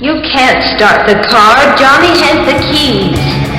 You can't start the car. Johnny has the keys.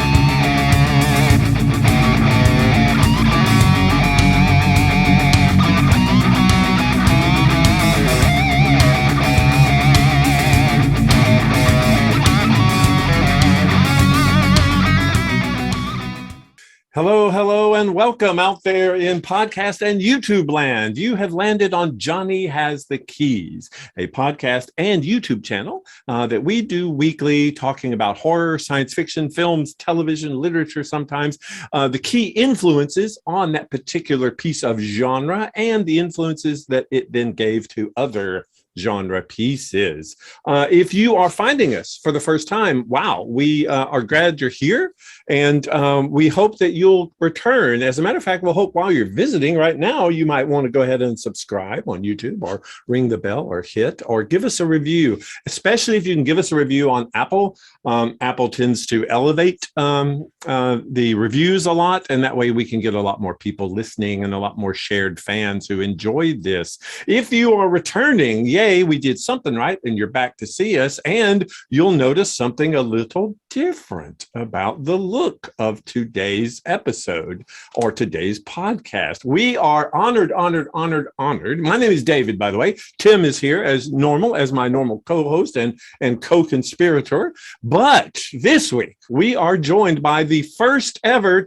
Hello, and welcome out there in podcast and YouTube land. You have landed on Johnny Has the Keys, a podcast and YouTube channel that we do weekly, talking about horror, science fiction, films, television, literature sometimes, the key influences on that particular piece of genre and the influences that it then gave to other genre pieces. If you are finding us for the first time, wow, we are glad you're here, and we hope that you'll return. As a matter of fact, we'll hope while you're visiting right now, you might want to go ahead and subscribe on YouTube, or ring the bell, or hit, or give us a review, especially if you can give us a review on Apple. Apple tends to elevate the reviews a lot, and that way we can get a lot more people listening and a lot more shared fans who enjoyed this. If you are returning, yay, we did something right, and you're back to see us, and you'll notice something a little different about the look of today's episode or today's podcast. We are honored. My name is David, by the way. Tim is here as normal, as my normal co-host and co-conspirator. But this week, we are joined by the first ever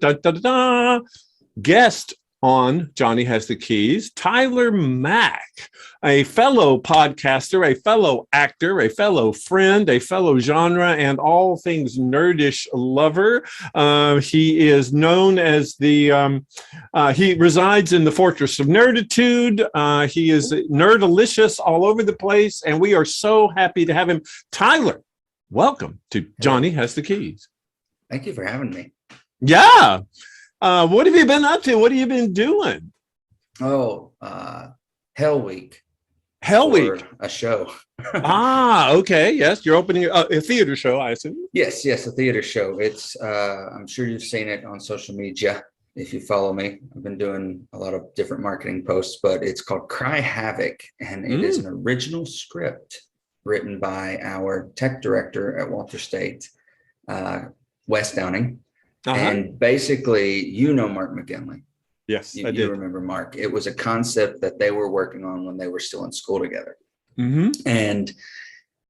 guest on Johnny Has the Keys, Tyler Mack, a fellow podcaster, a fellow actor, a fellow friend, a fellow genre and all things nerdish lover. He is known as the, he resides in the Fortress of Nerditude. He is nerdalicious all over the place, and we are so happy to have him. Tyler, welcome to Johnny Has the Keys. Thank you for having me. Yeah. What have you been up to? What have you been doing? Oh, Hell Week. Hell Week. A show. Okay. Yes. You're opening a theater show, I assume. Yes, a theater show. It's, I'm sure you've seen it on social media if you follow me. I've been doing a lot of different marketing posts, but it's called Cry Havoc, and it is an original script written by our tech director at Walter State, Wes Downing. And basically, Mark McGinley. Yes, I did. You remember Mark. It was a concept that they were working on when they were still in school together. And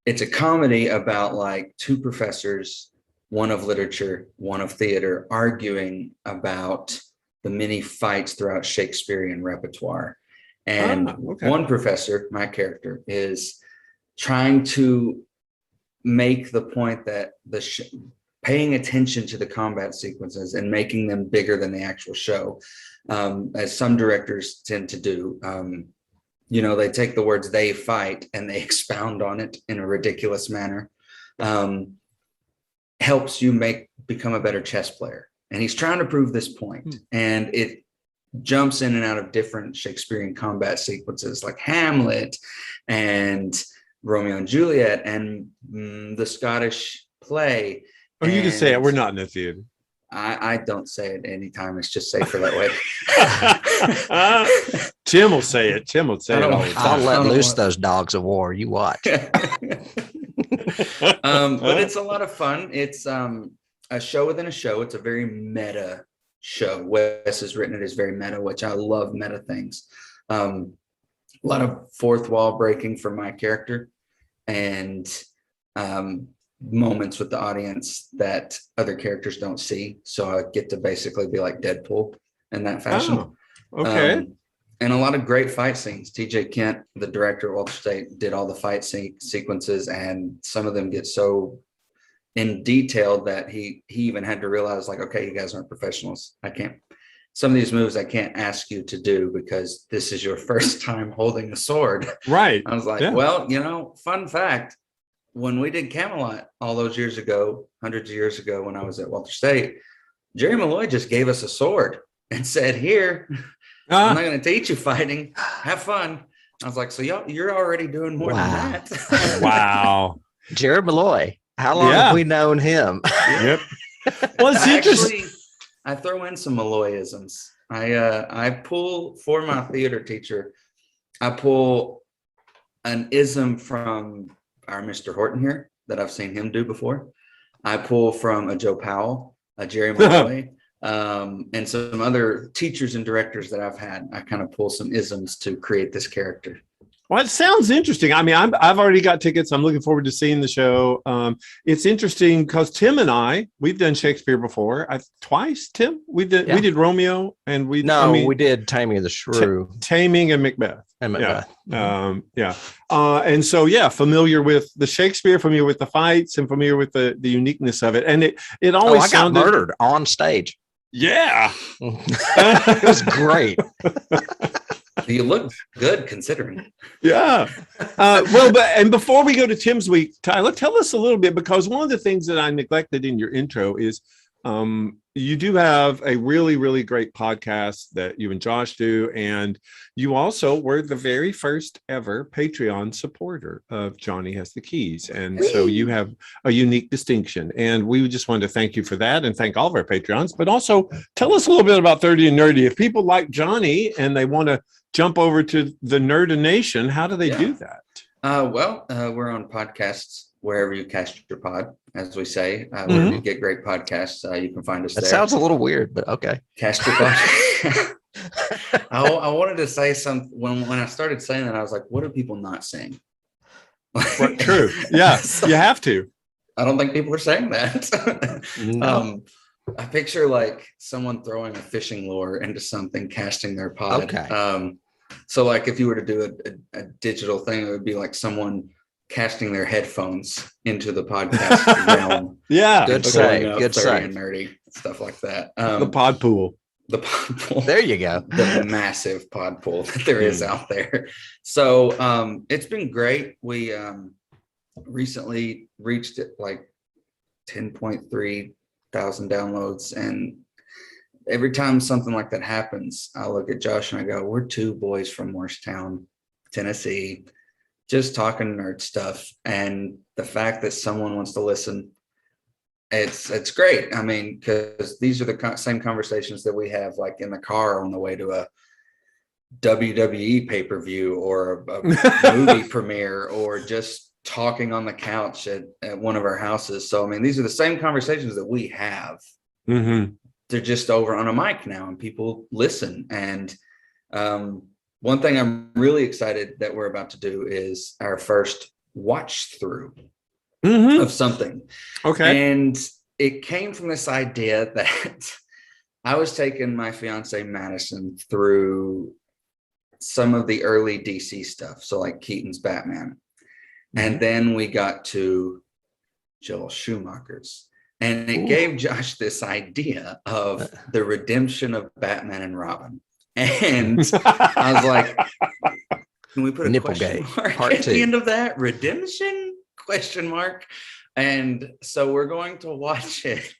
it's a comedy about like two professors, one of literature, one of theater, arguing about the many fights throughout Shakespearean repertoire. And one professor, my character, is trying to make the point that paying attention to the combat sequences and making them bigger than the actual show, as some directors tend to do. They take the words "they fight" and they expound on it in a ridiculous manner. Helps you become a better chess player. And he's trying to prove this point. And it jumps in and out of different Shakespearean combat sequences like Hamlet and Romeo and Juliet and the Scottish play. Oh, you can say it. We're not in the theater. I don't say it anytime. It's just safer that way. Tim will say it. Tim will say it all the time. I'll let loose those dogs of war. You watch. But it's a lot of fun. It's a show within a show. It's a very meta show. Wes has written it as very meta, which I love meta things. A lot of fourth wall breaking for my character, and moments with the audience that other characters don't see. So I get to basically be like Deadpool in that fashion. And a lot of great fight scenes. TJ Kent, the director of Walter State, did all the fight sequences, and some of them get so in detail that he even had to realize, like, okay, you guys aren't professionals. Some of these moves I can't ask you to do because this is your first time holding a sword. Right. I was like, well, fun fact. When we did Camelot all those years ago, hundreds of years ago, when I was at Walter State, Jerry Malloy just gave us a sword and said, "Here, I'm not going to teach you fighting. Have fun." I was like, "So you're already doing more than that." Wow, Jerry Malloy. How long have we known him? Yep. Well, I throw in some Malloyisms. I pull for my theater teacher. I pull an ism from our Mr. Horton here. that I've seen him do before. I pull from a Joe Powell, a Jerry Malloy, and some other teachers and directors that I've had. I kind of pull some isms to create this character. Well, it sounds interesting. I mean, I've already got tickets. I'm looking forward to seeing the show. It's interesting because Tim and we've done Shakespeare before. Twice, Tim. We did Romeo, and we did Taming of the Shrew, Taming and Macbeth. Macbeth. Yeah. And so, familiar with the Shakespeare, familiar with the fights, and familiar with the uniqueness of it. And it always sounded murdered on stage. Yeah. It was great. You look good considering. Yeah. And before we go to Tim's week, Tyler, tell us a little bit, because one of the things that I neglected in your intro is you do have a really, really great podcast that you and Josh do. And you also were the very first ever Patreon supporter of Johnny Has the Keys. And so you have a unique distinction. And we just wanted to thank you for that and thank all of our Patreons. But also tell us a little bit about 30 and Nerdy. If people like Johnny and they want to jump over to the Nerd Nation, how do they do that? We're on podcasts wherever you cast your pod, as we say. Wherever you get great podcasts, you can find us there. That sounds a little weird, but okay. Cast your pod. I wanted to say something. When I started saying that, I was like, what are people not saying? True. Yeah, so, you have to. I don't think people are saying that. No. I picture like someone throwing a fishing lure into something, casting their pod. Okay. So like if you were to do a digital thing, it would be like someone casting their headphones into the podcast realm. Yeah. Good say. Good say. And nerdy stuff like that. The pod pool. The pod pool. There you go. The massive pod pool that there is out there. So it's been great. We recently reached like 10.3 thousand downloads, and every time something like that happens, I look at Josh and I go, we're two boys from Morristown, Tennessee, just talking nerd stuff. And the fact that someone wants to listen, it's great. I mean, because these are the same conversations that we have like in the car on the way to a WWE pay-per-view or a movie premiere, or just talking on the couch at one of our houses. So, I mean, these are the same conversations that we have. Mm-hmm. They're just over on a mic now and people listen. And one thing I'm really excited that we're about to do is our first watch through of something. Okay. And it came from this idea that I was taking my fiance Madison through some of the early DC stuff. So like Keaton's Batman. And then we got to Joel Schumacher's, and it gave Josh this idea of the redemption of Batman and Robin. And I was like, can we put a question mark at the end of that? Redemption? Question mark. And so we're going to watch it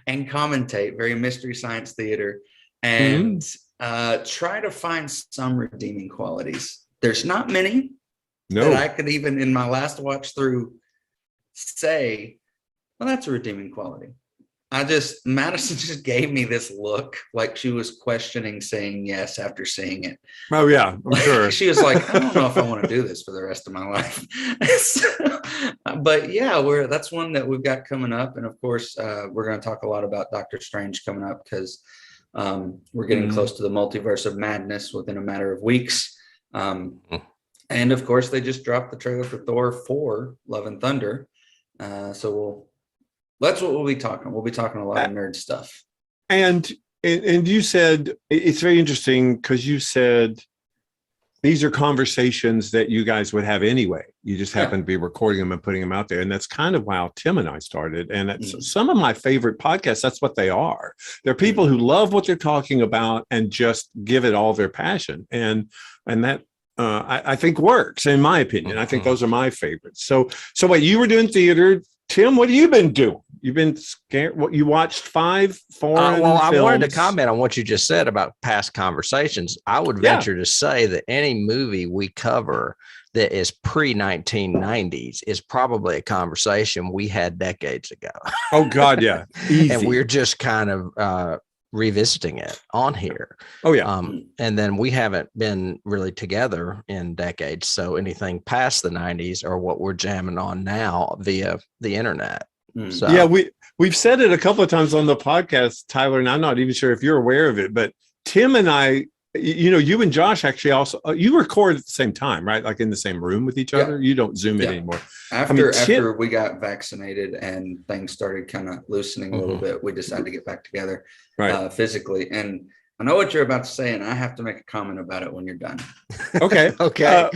and commentate, very Mystery Science Theater, and try to find some redeeming qualities. There's not many. That I could even in my last watch through say, well, that's a redeeming quality. Madison just gave me this look like she was questioning saying yes after seeing it. Oh yeah, I'm sure. She was like, I don't know if I want to do this for the rest of my life. But yeah, that's one that we've got coming up. And of course, we're going to talk a lot about Doctor Strange coming up, because we're getting close to the multiverse of madness within a matter of weeks. And of course, they just dropped the trailer for Thor 4, Love and Thunder. So that's what we'll be talking. We'll be talking a lot of nerd stuff. And you said, it's very interesting because you said these are conversations that you guys would have anyway. You just happen to be recording them and putting them out there. And that's kind of how Tim and I started. And it's some of my favorite podcasts. That's what they are. They're people who love what they're talking about and just give it all their passion. And that, I think works, in my opinion. I think those are my favorites. So what you were doing theater, Tim, what have you been doing? You've been scared. What you watched 5 foreign films? I wanted to comment on what you just said about past conversations. I would venture to say that any movie we cover that is pre-1990s is probably a conversation we had decades ago. Oh God, yeah. Easy. And we're just kind of revisiting it on here. Oh yeah. And then we haven't been really together in decades. So anything past the 90s are what we're jamming on now via the internet. So yeah, we've said it a couple of times on the podcast, Tyler, and I'm not even sure if you're aware of it, but Tim and I, you and Josh actually also, you record at the same time, right? Like in the same room with each other. You don't Zoom it anymore. After we got vaccinated and things started kind of loosening a little bit, we decided to get back together physically. And I know what you're about to say, and I have to make a comment about it when you're done. Okay. Okay.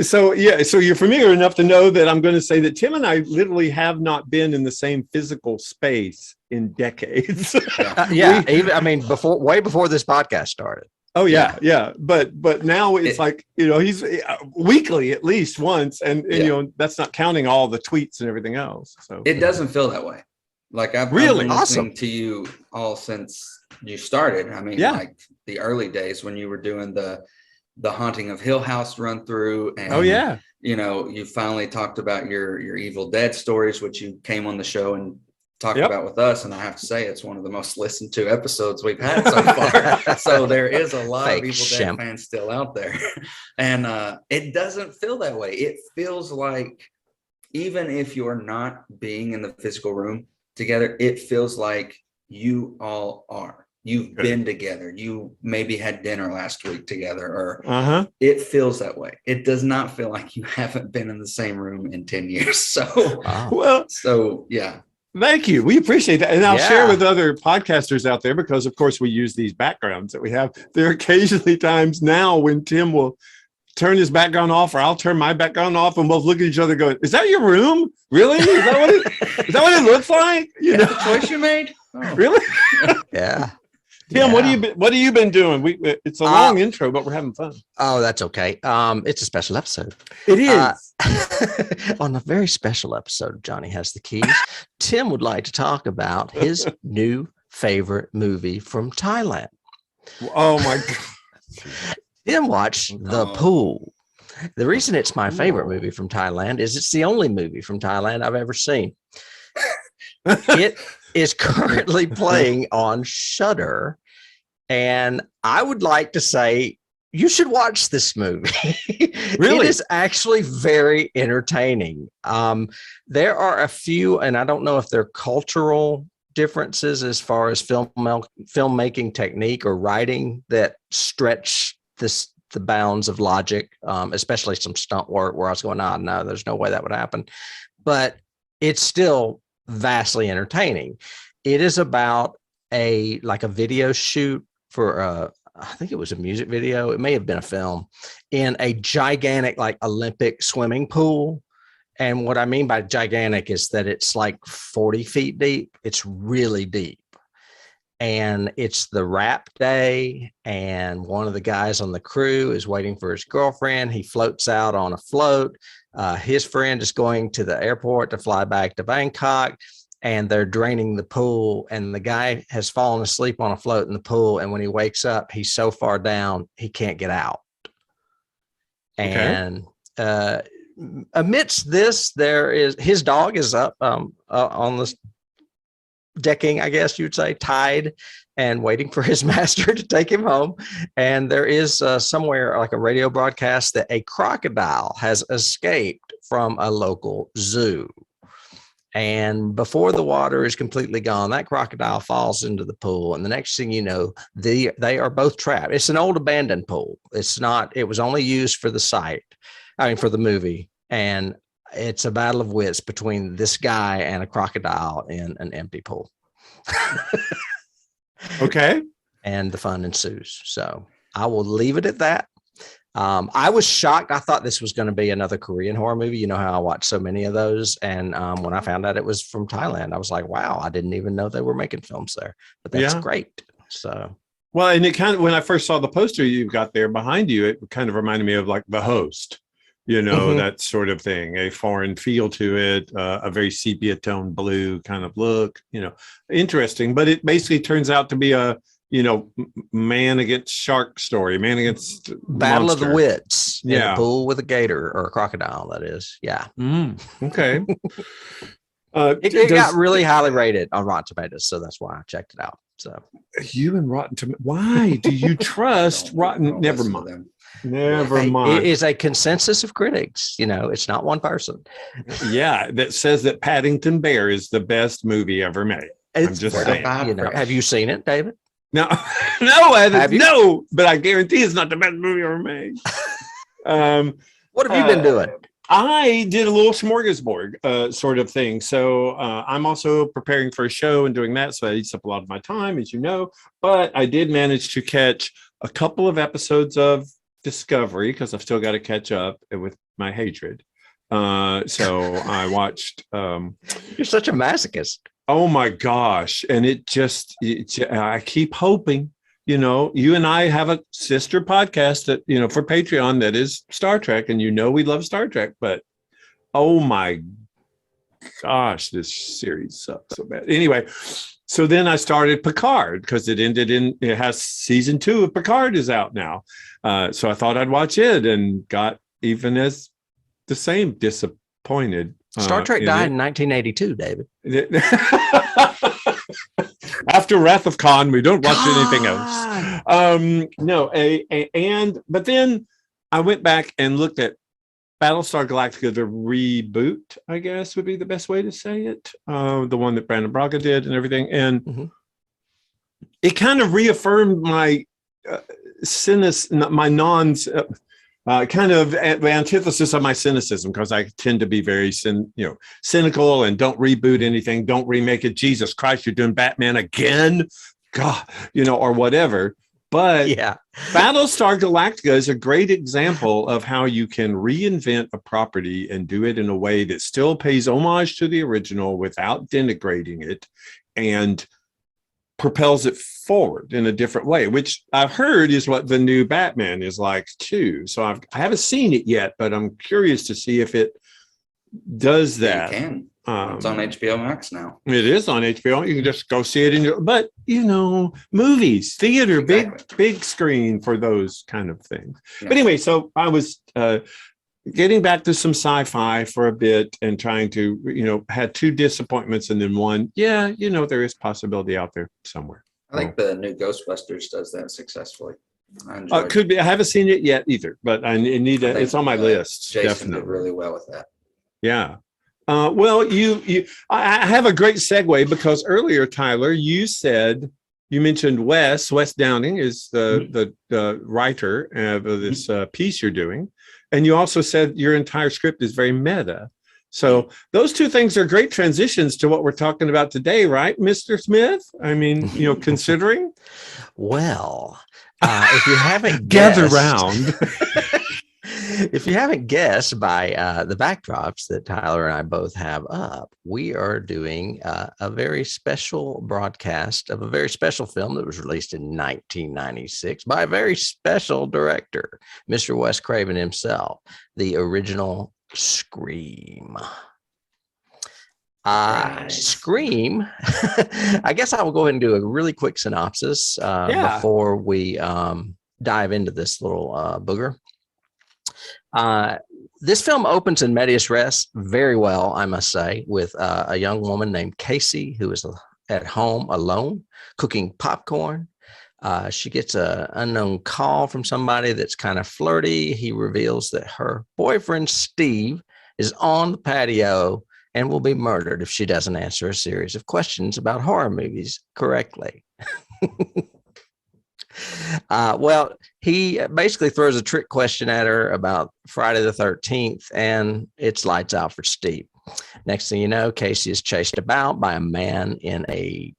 So you're familiar enough to know that I'm going to say that Tim and I literally have not been in the same physical space in decades. Way before this podcast started. Oh yeah. But now it's like, he's weekly at least once, and that's not counting all the tweets and everything else. So it doesn't feel that way. Like I've been listening to you all since you started. I mean, like the early days when you were doing the Haunting of Hill House run through, and you finally talked about your Evil Dead stories, which you came on the show and talked about with us, and I have to say it's one of the most listened to episodes we've had so far. So there is a lot of Evil Dead fans still out there, and it doesn't feel that way. It feels like even if you're not being in the physical room together, it feels like you all are. You've been together. You maybe had dinner last week together, or it feels that way. It does not feel like you haven't been in the same room in 10 years. So yeah. Thank you. We appreciate that. And I'll share with other podcasters out there, because of course we use these backgrounds that we have. There are occasionally times now when Tim will turn his background off, or I'll turn my background off, and we'll look at each other going, is that your room? Really? Is that what it looks like? The choice you made? Oh. Really? Yeah. Tim, what have you been doing? It's a long intro, but we're having fun. Oh, that's okay. It's a special episode. It is. On a very special episode of Johnny Has the Keys, Tim would like to talk about his new favorite movie from Thailand. Oh my God. Tim watched The Pool. The reason it's my favorite movie from Thailand is it's the only movie from Thailand I've ever seen. It is currently playing on Shudder, and I would like to say you should watch this movie. Really? It is actually very entertaining. There are a few, and I don't know if they're cultural differences as far as filmmaking technique or writing that stretch the bounds of logic, especially some stunt work where I was going, no, there's no way that would happen. But it's still vastly entertaining. It is about a video shoot for I think it was a music video. It may have been a film in a gigantic Olympic swimming pool. And what I mean by gigantic is that it's like 40 feet deep. It's really deep. And it's the wrap day, and one of the guys on the crew is waiting for his girlfriend. He floats out on a float. His friend is going to the airport to fly back to Bangkok, and they're draining the pool, and the guy has fallen asleep on a float in the pool, and when he wakes up, he's so far down he can't get out. And amidst this, there is his dog is up on the decking, I guess you'd say, tied and waiting for his master to take him home. And there is somewhere like a radio broadcast that a crocodile has escaped from a local zoo. And before the water is completely gone, that crocodile falls into the pool. And the next thing you know, they are both trapped. It's an old abandoned pool. It was only used for for the movie. And it's a battle of wits between this guy and a crocodile in an empty pool. Okay. And the fun ensues. So I will leave it at that. I was shocked. I thought this was going to be another Korean horror movie. You know how I watch so many of those. And when I found out it was from Thailand, I was like, wow, I didn't even know they were making films there. But that's great. So. Well, and it kind of, when I first saw the poster you've got there behind you, it kind of reminded me of like The Host. That sort of thing, a foreign feel to it, a very sepia tone blue kind of look, interesting. But it basically turns out to be a, man against shark story, man against battle monster. Of the wits. In a pool with a gator or a crocodile, that is. Yeah. Okay. It got really highly rated on Rotten Tomatoes, so that's why I checked it out. So you and Rotten Tomatoes. Why do you trust Rotten? Never mind. Never mind. It is a consensus of critics. It's not one person. Yeah, that says that Paddington Bear is the best movie ever made. I'm just saying. Have you seen it, David? No, no, but I guarantee it's not the best movie ever made. What have you been doing? I did a little smorgasbord sort of thing. So I'm also preparing for a show and doing that. So that eats up a lot of my time, as you know. But I did manage to catch a couple of episodes of Discovery because I've still got to catch up with my hatred. So I watched. You're such a masochist. Oh my gosh! And I keep hoping. You and I have a sister podcast that for Patreon that is Star Trek, and we love Star Trek. But oh my gosh, this series sucks so bad. Anyway. So then I started Picard because it has season 2 of Picard is out now. So I thought I'd watch it and got even as the same disappointed. Star Trek died in 1982, David. After Wrath of Khan, we don't watch anything else. But then I went back and looked at Battlestar Galactica, the reboot, I guess would be the best way to say it. The one that Brandon Braga did and everything. And it kind of reaffirmed my kind of the antithesis of my cynicism, because I tend to be very cynical and don't reboot anything, don't remake it. Jesus Christ, you're doing Batman again, God, or whatever. But yeah, Battlestar Galactica is a great example of how you can reinvent a property and do it in a way that still pays homage to the original without denigrating it and propels it forward in a different way, which I've heard is what the new Batman is like too. So I haven't seen it yet, but I'm curious to see if it does that. You can. It's on HBO Max now. It is on HBO. You can just go see it but movies, theater, big screen for those kind of things. Yeah. But anyway, so I was getting back to some sci-fi for a bit and trying to, had 2 disappointments and then one. Yeah, there is possibility out there somewhere. I think the new Ghostbusters does that successfully. Could be. I haven't seen it yet either, but I need it. It's on my list. Jason definitely did really well with that. Yeah. Well, I have a great segue because earlier, Tyler, you mentioned Wes Downing is the writer of this piece you're doing. And you also said your entire script is very meta. So those 2 things are great transitions to what we're talking about today, right, Mr. Smith? I mean, considering. Well, if you haven't gather round. If you haven't guessed by the backdrops that Tyler and I both have up, we are doing a very special broadcast of a very special film that was released in 1996 by a very special director, Mr. Wes Craven himself, the original Scream. Scream. I guess I will go ahead and do a really quick synopsis before we dive into this little booger. This film opens in medias res very well, I must say, with a young woman named Casey who is at home alone cooking popcorn. She gets an unknown call from somebody that's kind of flirty. He reveals that her boyfriend, Steve, is on the patio and will be murdered if she doesn't answer a series of questions about horror movies correctly. Well, he basically throws a trick question at her about Friday the 13th, and it's lights out for Steve. Next thing you know, Casey is chased about by a man in a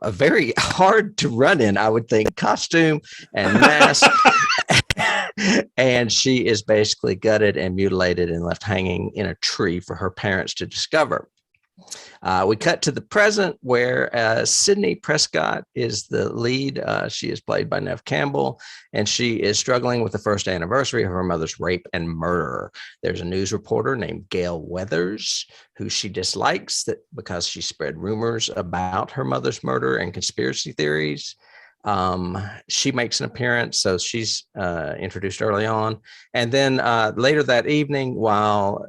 very hard to run in, I would think, costume and mask. And she is basically gutted and mutilated and left hanging in a tree for her parents to discover. We cut to the present where Sidney Prescott is the lead. She is played by Neve Campbell, and she is struggling with the first anniversary of her mother's rape and murder. There's a news reporter named Gail Weathers who she dislikes because she spread rumors about her mother's murder and conspiracy theories. She makes an appearance, so she's introduced early on. And then later that evening, while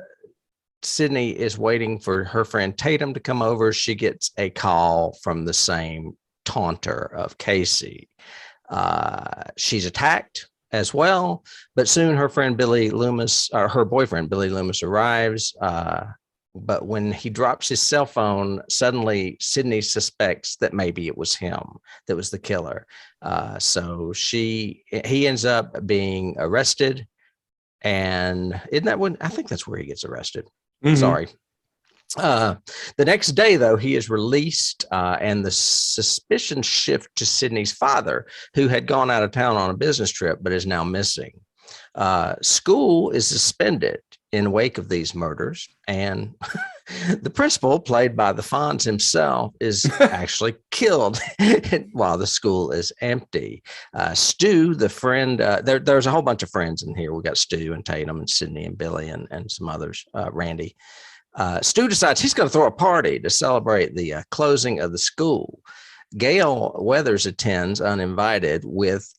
Sidney is waiting for her friend Tatum to come over, she gets a call from the same taunter of Casey. She's attacked as well, but soon her friend Billy Loomis, or her boyfriend Billy Loomis, arrives. But when he drops his cell phone, suddenly Sidney suspects that maybe it was him that was the killer. So he ends up being arrested. And isn't that when, I think that's where he gets arrested. Mm-hmm. Sorry. The next day, though, he is released, and the suspicion shift to Sidney's father, who had gone out of town on a business trip but is now missing. School is suspended in wake of these murders, and the principal, played by the Fonz himself, is actually killed while the school is empty. Stu, the friend, there's a whole bunch of friends in here. We got Stu and Tatum and Sidney and Billy and some others, Randy. Stu decides he's going to throw a party to celebrate the closing of the school. Gail Weathers attends uninvited with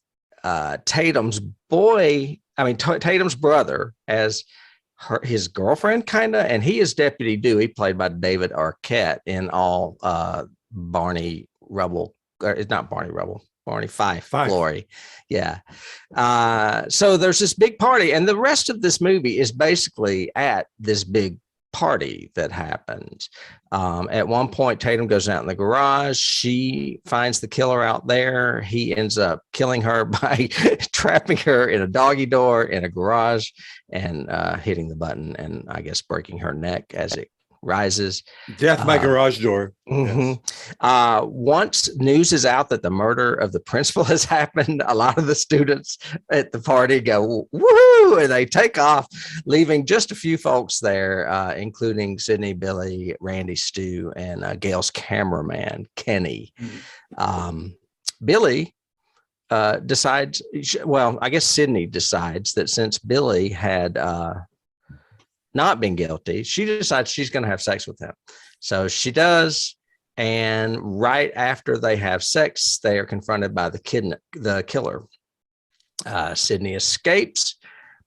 Tatum's brother as his girlfriend, kind of, and he is Deputy Dewey, played by David Arquette in all Barney Fife glory. Yeah. So there's this big party, and the rest of this movie is basically at this big party that happens. At one point, Tatum goes out in the garage. She finds the killer out there. He ends up killing her by trapping her in a doggy door in a garage and hitting the button and I guess breaking her neck as it rises. Death by garage door. Mm-hmm. Yes. Once news is out that the murder of the principal has happened, a lot of the students at the party go, woohoo, and they take off, leaving just a few folks there, including Sidney, Billy, Randy, Stu, and Gail's cameraman, Kenny. Billy decides, well, I guess Sidney decides that since Billy had not been guilty, she decides she's going to have sex with him. So she does. And right after they have sex, they are confronted by the killer. Sidney escapes,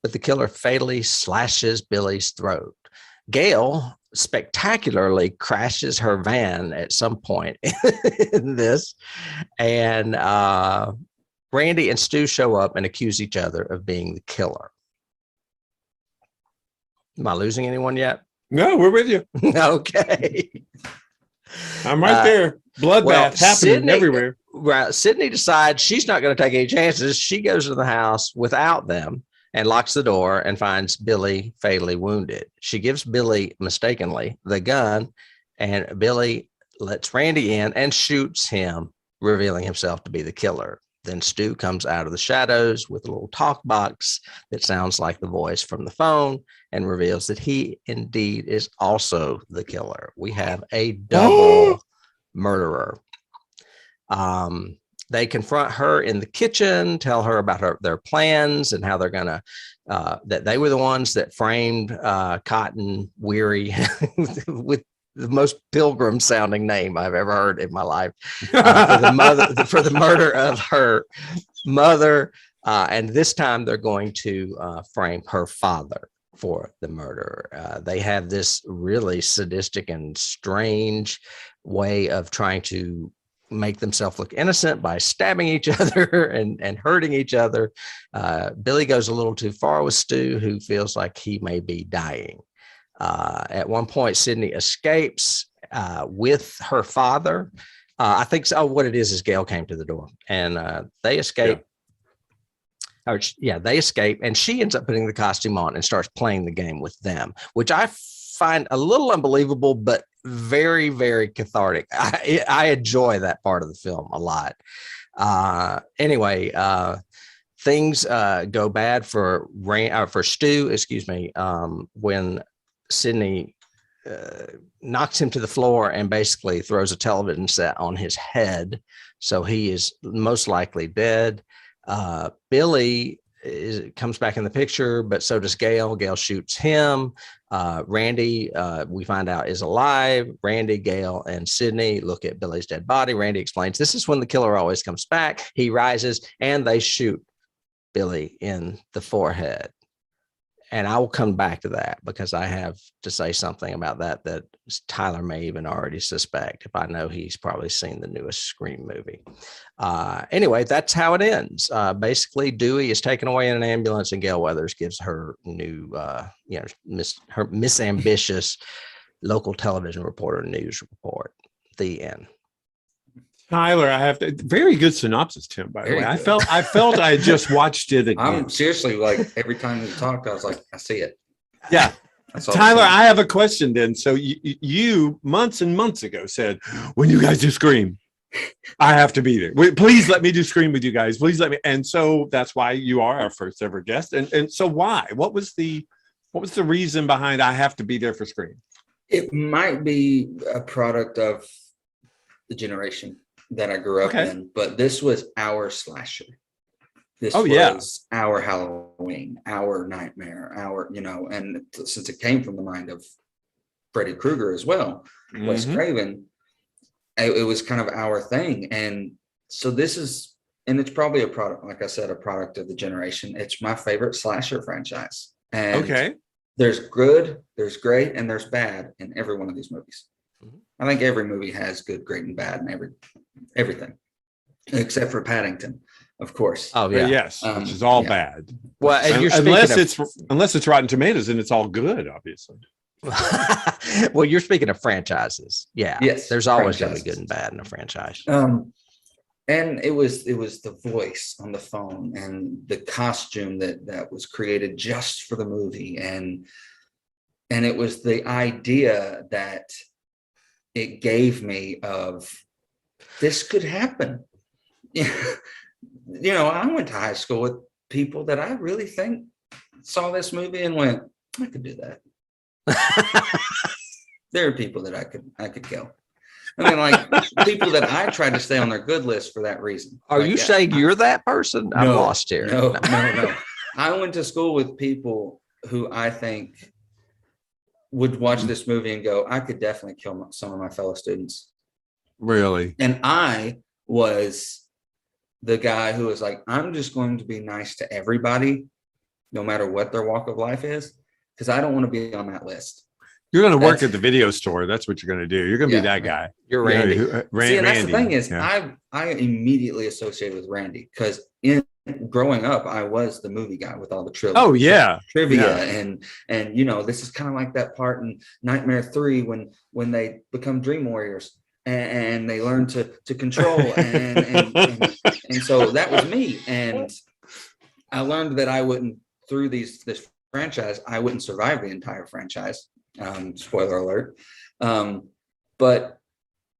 but the killer fatally slashes Billy's throat. Gail spectacularly crashes her van at some point in this. And Randy and Stu show up and accuse each other of being the killer. Am I losing anyone yet? No, we're with you. Okay. I'm right there. Bloodbath happening everywhere. Right. Sidney decides she's not going to take any chances. She goes to the house without them and locks the door and finds Billy fatally wounded. She gives Billy, mistakenly, the gun, and Billy lets Randy in and shoots him, revealing himself to be the killer. Then Stu comes out of the shadows with a little talk box that sounds like the voice from the phone and reveals that he indeed is also the killer. We have a double murderer. They confront her in the kitchen, tell her about their plans and how they're going to, that they were the ones that framed Cotton Weary with the most pilgrim sounding name I've ever heard in my life, for the murder of her mother. And this time they're going to frame her father for the murder. They have this really sadistic and strange way of trying to make themselves look innocent by stabbing each other and hurting each other. Billy goes a little too far with Stu, who feels like he may be dying. At one point, Sidney escapes with her father. I think so. What it is Gail came to the door and they escape. They escape, and she ends up putting the costume on and starts playing the game with them, which I find a little unbelievable, but very, very cathartic. I enjoy that part of the film a lot. Anyway, things go bad for Stu, when Sidney knocks him to the floor and basically throws a television set on his head. So he is most likely dead. Billy comes back in the picture, but so does Gail. Gail shoots him. Randy, we find out, is alive. Randy, Gail, and Sidney look at Billy's dead body. Randy explains this is when the killer always comes back. He rises and they shoot Billy in the forehead. And I will come back to that because I have to say something about that Tyler may even already suspect, if I know he's probably seen the newest Scream movie. Anyway, that's how it ends. Basically, Dewey is taken away in an ambulance, and Gail Weathers gives her new, her Miss Ambitious local television reporter news report. The end. Tyler, I have to. Very good synopsis, Tim. By the way, I felt I had just watched it again. I'm seriously like every time we talked, I was like, I see it. Yeah, Tyler, I have a question then. So you months and months ago said, when you guys do Scream, I have to be there. Please let me do Scream with you guys. Please let me. And so that's why you are our first ever guest. And so why? What was the reason behind I have to be there for Scream? It might be a product of the generation that I grew up in, but this was our slasher. This was our Halloween, our nightmare, and since it came from the mind of Freddy Krueger as well, Wes Craven, it was kind of our thing. And so this is, and it's probably a product, like I said, a product of the generation. It's my favorite slasher franchise. And there's good, there's great, and there's bad in every one of these movies. I think every movie has good, great, and bad, and everything, except for Paddington, of course. Oh yeah, yes, which is all bad. Well, and unless it's Rotten Tomatoes, and it's all good, obviously. Well, you're speaking of franchises. Yeah. Yes. There's always going to be good and bad in a franchise. And it was the voice on the phone and the costume that was created just for the movie, and it was the idea that it gave me of this could happen. I went to high school with people that I really think saw this movie and went, I could do that. There are people that I could kill. I mean, like people that I tried to stay on their good list for that reason. Are you saying you're that person? I'm lost here. No. I went to school with people who I think would watch this movie and go, I could definitely kill some of my fellow students. Really? And I was the guy who was like, I'm just going to be nice to everybody, no matter what their walk of life is, because I don't want to be on that list. You're going to work at the video store. That's what you're going to do. You're going to be that guy. You're Randy. See, and that's the thing is, I immediately associated with Randy because growing up, I was the movie guy with all the trivia. Oh yeah, trivia and this is kind of like that part in Nightmare 3 when they become dream warriors and they learn to control and so that was me. And I learned that I wouldn't through this franchise, I wouldn't survive the entire franchise. Spoiler alert. But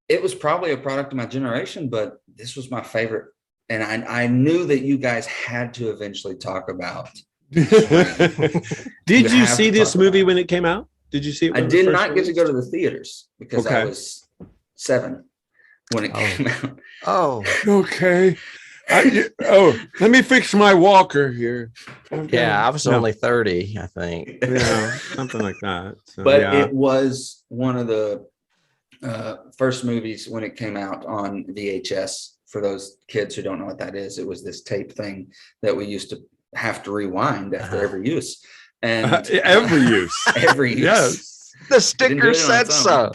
it was probably a product of my generation, but this was my favorite. And I knew that you guys had to eventually talk about. Did you see this movie when it came out? Did you see it? I did not get to go to the theaters because I was 7 when it came out. Oh, okay. Let me fix my walker here. Yeah, I was only 30, I think. Something like that. So, but it was one of the first movies when it came out on VHS. For those kids who don't know what that is, it was this tape thing that we used to have to rewind after every use. And every use. Yes. The sticker said so.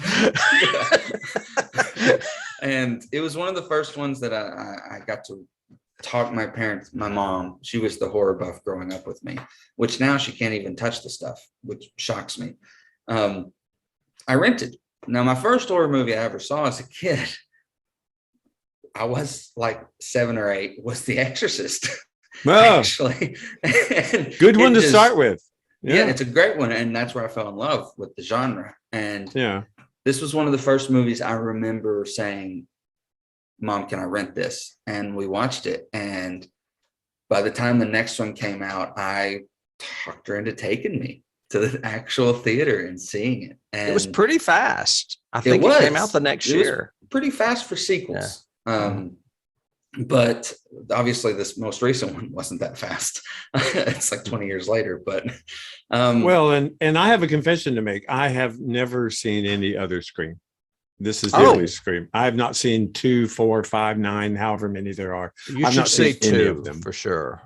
And it was one of the first ones that I got to talk my parents, my mom, she was the horror buff growing up with me, which now she can't even touch the stuff, which shocks me. I rented. Now, my first horror movie I ever saw as a kid, I was like 7 or 8, was The Exorcist. Wow. Actually. Good one to start with. Yeah, it's a great one. And that's where I fell in love with the genre. And this was one of the first movies I remember saying, Mom, can I rent this? And we watched it. And by the time the next one came out, I talked her into taking me to the actual theater and seeing it. And it was pretty fast. I think it came out the next year. Pretty fast for sequels. Yeah. But obviously this most recent one wasn't that fast. It's like 20 years later, but well, and I have a confession to make. I have never seen any other Scream. This is the only Scream. I have not seen 2, 4, 5, 9, however many there are. You should see 2 of them for sure.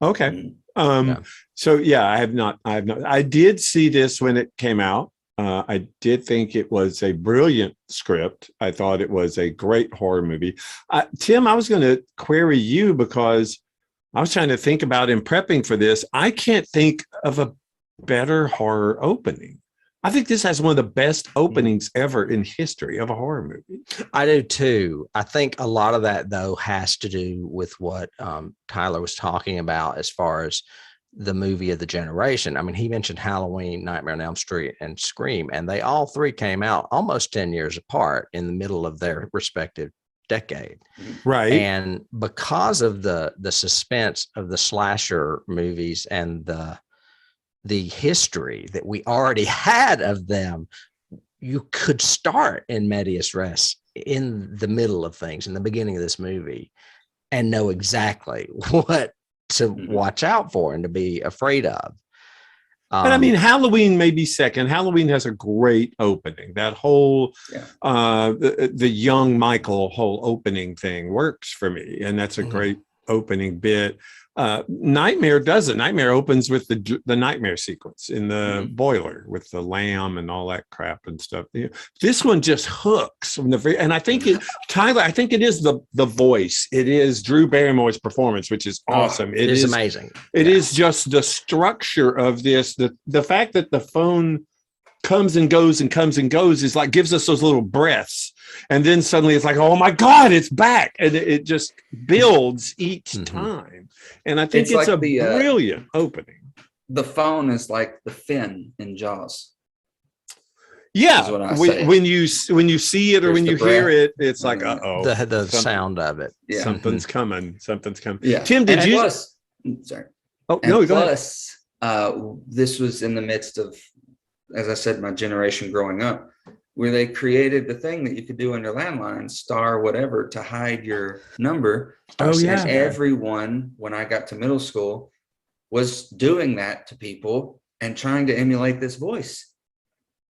Okay. Mhm. So yeah, I have not. I did see this when it came out. I did think it was a brilliant script. I thought it was a great horror movie. Tim, I was going to query you because I was trying to think about in prepping for this. I can't think of a better horror opening. I think this has one of the best openings ever in history of a horror movie. I do too. I think a lot of that, though, has to do with what Tyler was talking about as far as the movie of the generation. I mean, he mentioned Halloween, Nightmare on Elm Street, and Scream, and they all three came out almost 10 years apart in the middle of their respective decade. Right. And because of the suspense of the slasher movies and the history that we already had of them, you could start in medias res in the middle of things, in the beginning of this movie, and know exactly what to watch out for and to be afraid of. But I mean, Halloween may be second. Halloween has a great opening. That whole the young Michael whole opening thing works for me, and that's a great opening bit. Nightmare doesn't. Nightmare opens with the nightmare sequence in the boiler with the lamb and all that crap and stuff. This one just hooks from the very, and I think Tyler, I think it is the voice. It is Drew Barrymore's performance, which is awesome. It is amazing. It is just the structure of this. The fact that the phone comes and goes is like gives us those little breaths, and then suddenly it's like, oh my God, it's back, and it just builds each time. And I think it's like a brilliant opening. The phone is like the fin in Jaws. Yeah, when you see it or when you hear it, it's like the sound of it. Yeah. Something's coming. Yeah. Tim, did you? Sorry. Oh no, go ahead. This was in the midst of, as I said, my generation growing up, where they created the thing that you could do on your landline, star whatever, to hide your number. Oh yeah. And everyone, when I got to middle school, was doing that to people and trying to emulate this voice.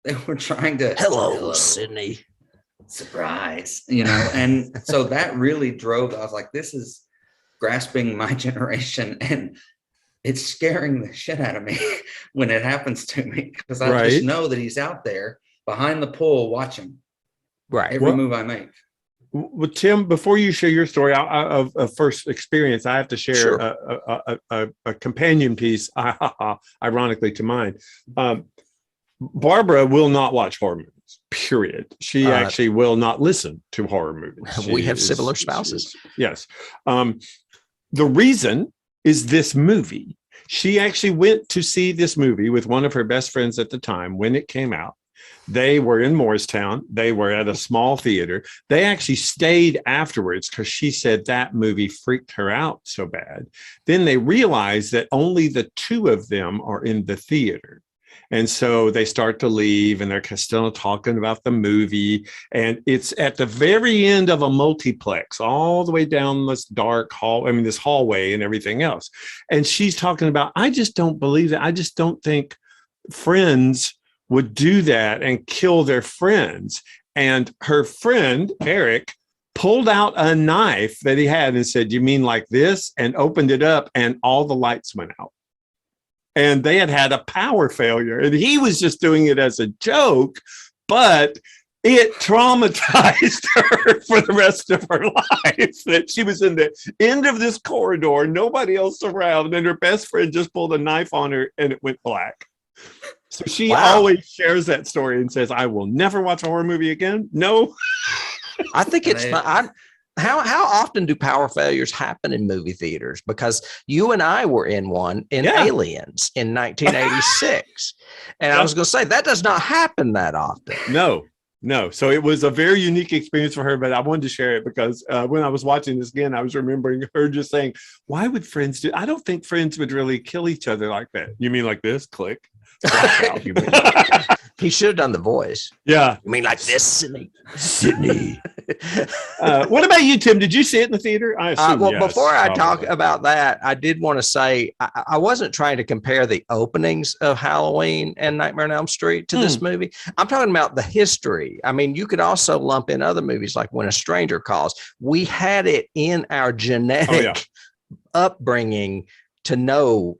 They were trying to, hello, Sidney. Surprise, and so that really drove. I was like, this is grasping my generation, and it's scaring the shit out of me when it happens to me, because I just know that he's out there behind the pole watching every move I make. Well, Tim, before you share your story of first experience, I have to share a companion piece, ironically, to mine. Barbara will not watch horror movies, period. She actually will not listen to horror movies. We have similar spouses. Yes. The reason is this movie. She actually went to see this movie with one of her best friends at the time when it came out. They were in Morristown. They were at a small theater. They actually stayed afterwards because she said that movie freaked her out so bad. Then they realized that only the two of them are in the theater. And so they start to leave, and they're still talking about the movie. And it's at the very end of a multiplex, all the way down this dark hall. I mean, this hallway and everything else. And she's talking about, I just don't believe that. I just don't think friends would do that and kill their friends. And her friend, Eric, pulled out a knife that he had and said, you mean like this? And opened it up, and all the lights went out. And they had a power failure, and he was just doing it as a joke, but it traumatized her for the rest of her life, that she was in the end of this corridor, nobody else around, and her best friend just pulled a knife on her, and it went black. So she always shares that story and says, I will never watch a horror movie again. No. I think it's how often do power failures happen in movie theaters? Because you and I were in one in Aliens in 1986. And I was going to say, that does not happen that often. No. So it was a very unique experience for her, but I wanted to share it because when I was watching this again, I was remembering her just saying, why would friends do? I don't think friends would really kill each other like that. You mean like this? Click. He should have done the voice. Yeah. You mean like this, Sidney? What about you, Tim? Did you see it in the theater? I assume yes, before I talk about that, I did want to say I wasn't trying to compare the openings of Halloween and Nightmare on Elm Street to this movie. I'm talking about the history. I mean, you could also lump in other movies like When a Stranger Calls. We had it in our genetic upbringing to know,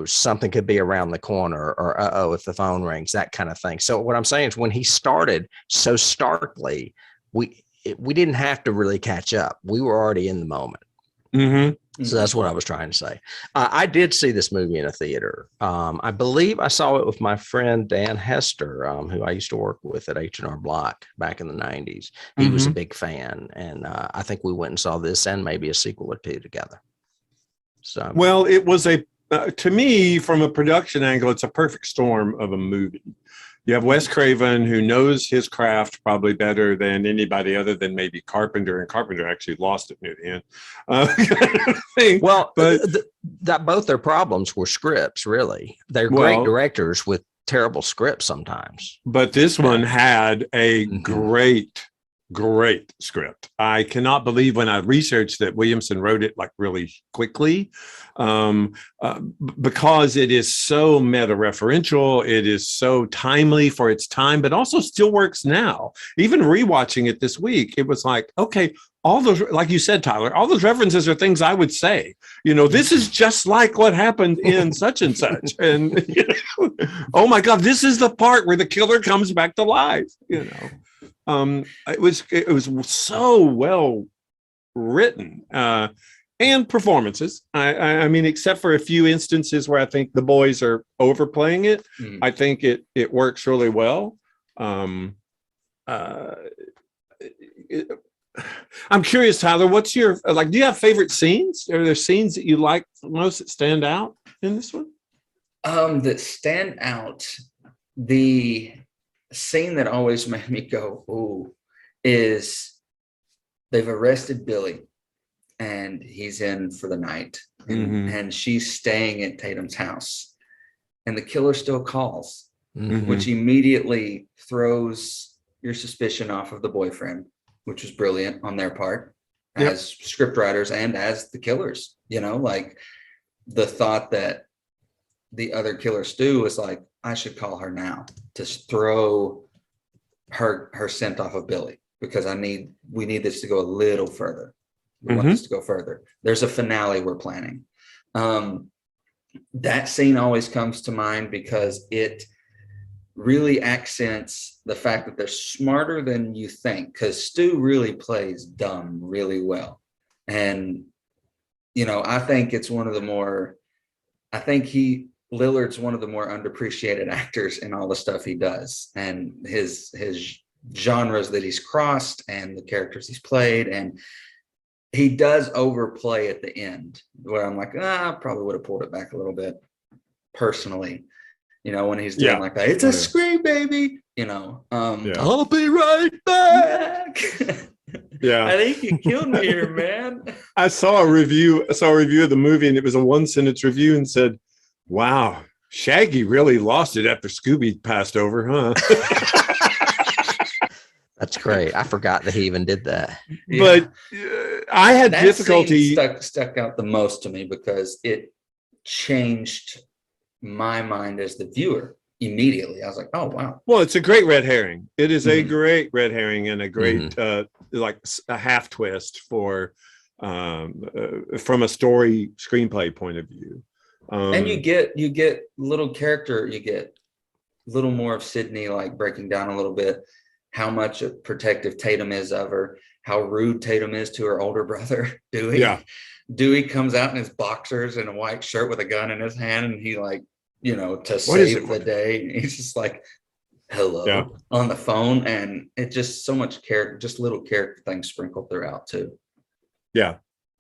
something could be around the corner, or if the phone rings, that kind of thing. So what I'm saying is, when he started so starkly, we didn't have to really catch up. We were already in the moment. So that's what I was trying to say. I did see this movie in a theater. I believe I saw it with my friend Dan Hester, who I used to work with at H&R Block back in the 90s. He was a big fan, and I think we went and saw this and maybe a sequel or two together. So, well, it was to me, from a production angle, it's a perfect storm of a movie. You have Wes Craven, who knows his craft probably better than anybody other than maybe Carpenter, and Carpenter actually lost it near the end. But both their problems were scripts, really. They're great directors with terrible scripts sometimes. But this one had a great script. I cannot believe when I researched that Williamson wrote it like really quickly, because it is so meta-referential. It is so timely for its time, but also still works now. Even rewatching it this week, it was like, okay, all those, like you said, Tyler, all those references are things I would say. This is just like what happened in such and such. And, oh my God, this is the part where the killer comes back to life, It was so well written, and performances. I mean, except for a few instances where I think the boys are overplaying it, I think it works really well. I'm curious, Tyler, what's your do you have favorite scenes? Are there scenes that you like most that stand out in this one? That stand out, the scene that always made me go, ooh, is they've arrested Billy and he's in for the night, and she's staying at Tatum's house, and the killer still calls, which immediately throws your suspicion off of the boyfriend, which was brilliant on their part as script writers and as the killers. The thought that the other killer, Stu, was like, I should call her now to throw her scent off of Billy, because we need this to go a little further. We want this to go further. There's a finale we're planning. That scene always comes to mind because it really accents the fact that they're smarter than you think, because Stu really plays dumb really well. And, I think it's Lillard's one of the more underappreciated actors in all the stuff he does, and his genres that he's crossed and the characters he's played. And he does overplay at the end, where I'm like, I probably would have pulled it back a little bit personally, when he's doing like that. It's a scream, baby, I'll be right back. Yeah, I think you killed me here, man. I saw a review of the movie, and it was a 1-sentence review, and said, wow, Shaggy really lost it after Scooby passed over, huh? That's great. I forgot that he even did that. But I had that difficulty. Stuck out the most to me because it changed my mind as the viewer immediately. I was like, oh, wow. Well, it's a great red herring. It is a great red herring and a great, like a half twist for from a story screenplay point of view. And you get little character, you get a little more of Sidney, like breaking down a little bit how much protective Tatum is of her, how rude Tatum is to her older brother, Dewey. Yeah. Dewey comes out in his boxers and a white shirt with a gun in his hand, and he to save the day. He's just like, hello, on the phone. And it's just so much character, just little character things sprinkled throughout too. Yeah.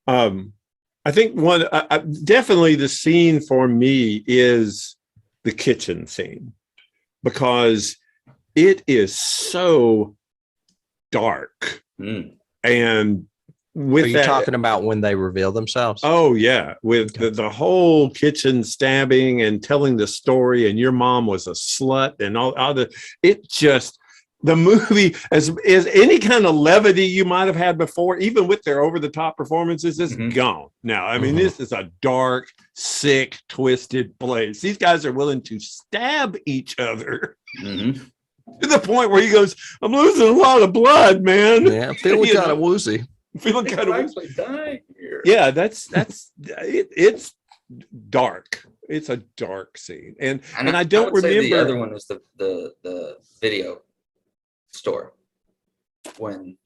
I think definitely the scene for me is the kitchen scene, because it is so dark. And are you talking about when they reveal themselves? Oh yeah, with the whole kitchen stabbing and telling the story, and your mom was a slut and all the, it just, the movie, as any kind of levity you might have had before, even with their over-the-top performances, is gone now. I mean, this is a dark, sick, twisted place. These guys are willing to stab each other to the point where he goes, I'm losing a lot of blood, man. Yeah, I'm feeling kind of woozy. Feeling kind of dying here. Yeah, that's it. dark. It's a dark scene, and I don't would say remember. The other one is the video store when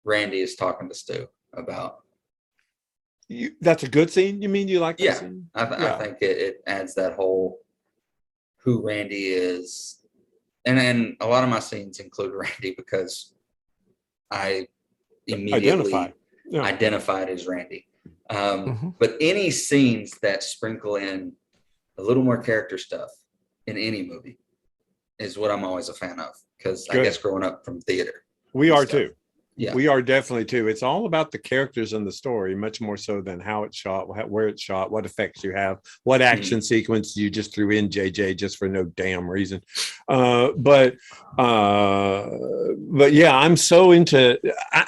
Randy is talking to Stu about. That's a good scene. You mean you like that scene? I think it adds that whole who Randy is, and a lot of my scenes include Randy because I immediately identified as Randy. But any scenes that sprinkle in a little more character stuff in any movie is what I'm always a fan of, because I guess growing up from theater. We are too. Yeah, we are definitely too. It's all about the characters in the story, much more so than how it's shot, where it's shot, what effects you have, what action sequence you just threw in, JJ, just for no damn reason. But yeah, I'm so into,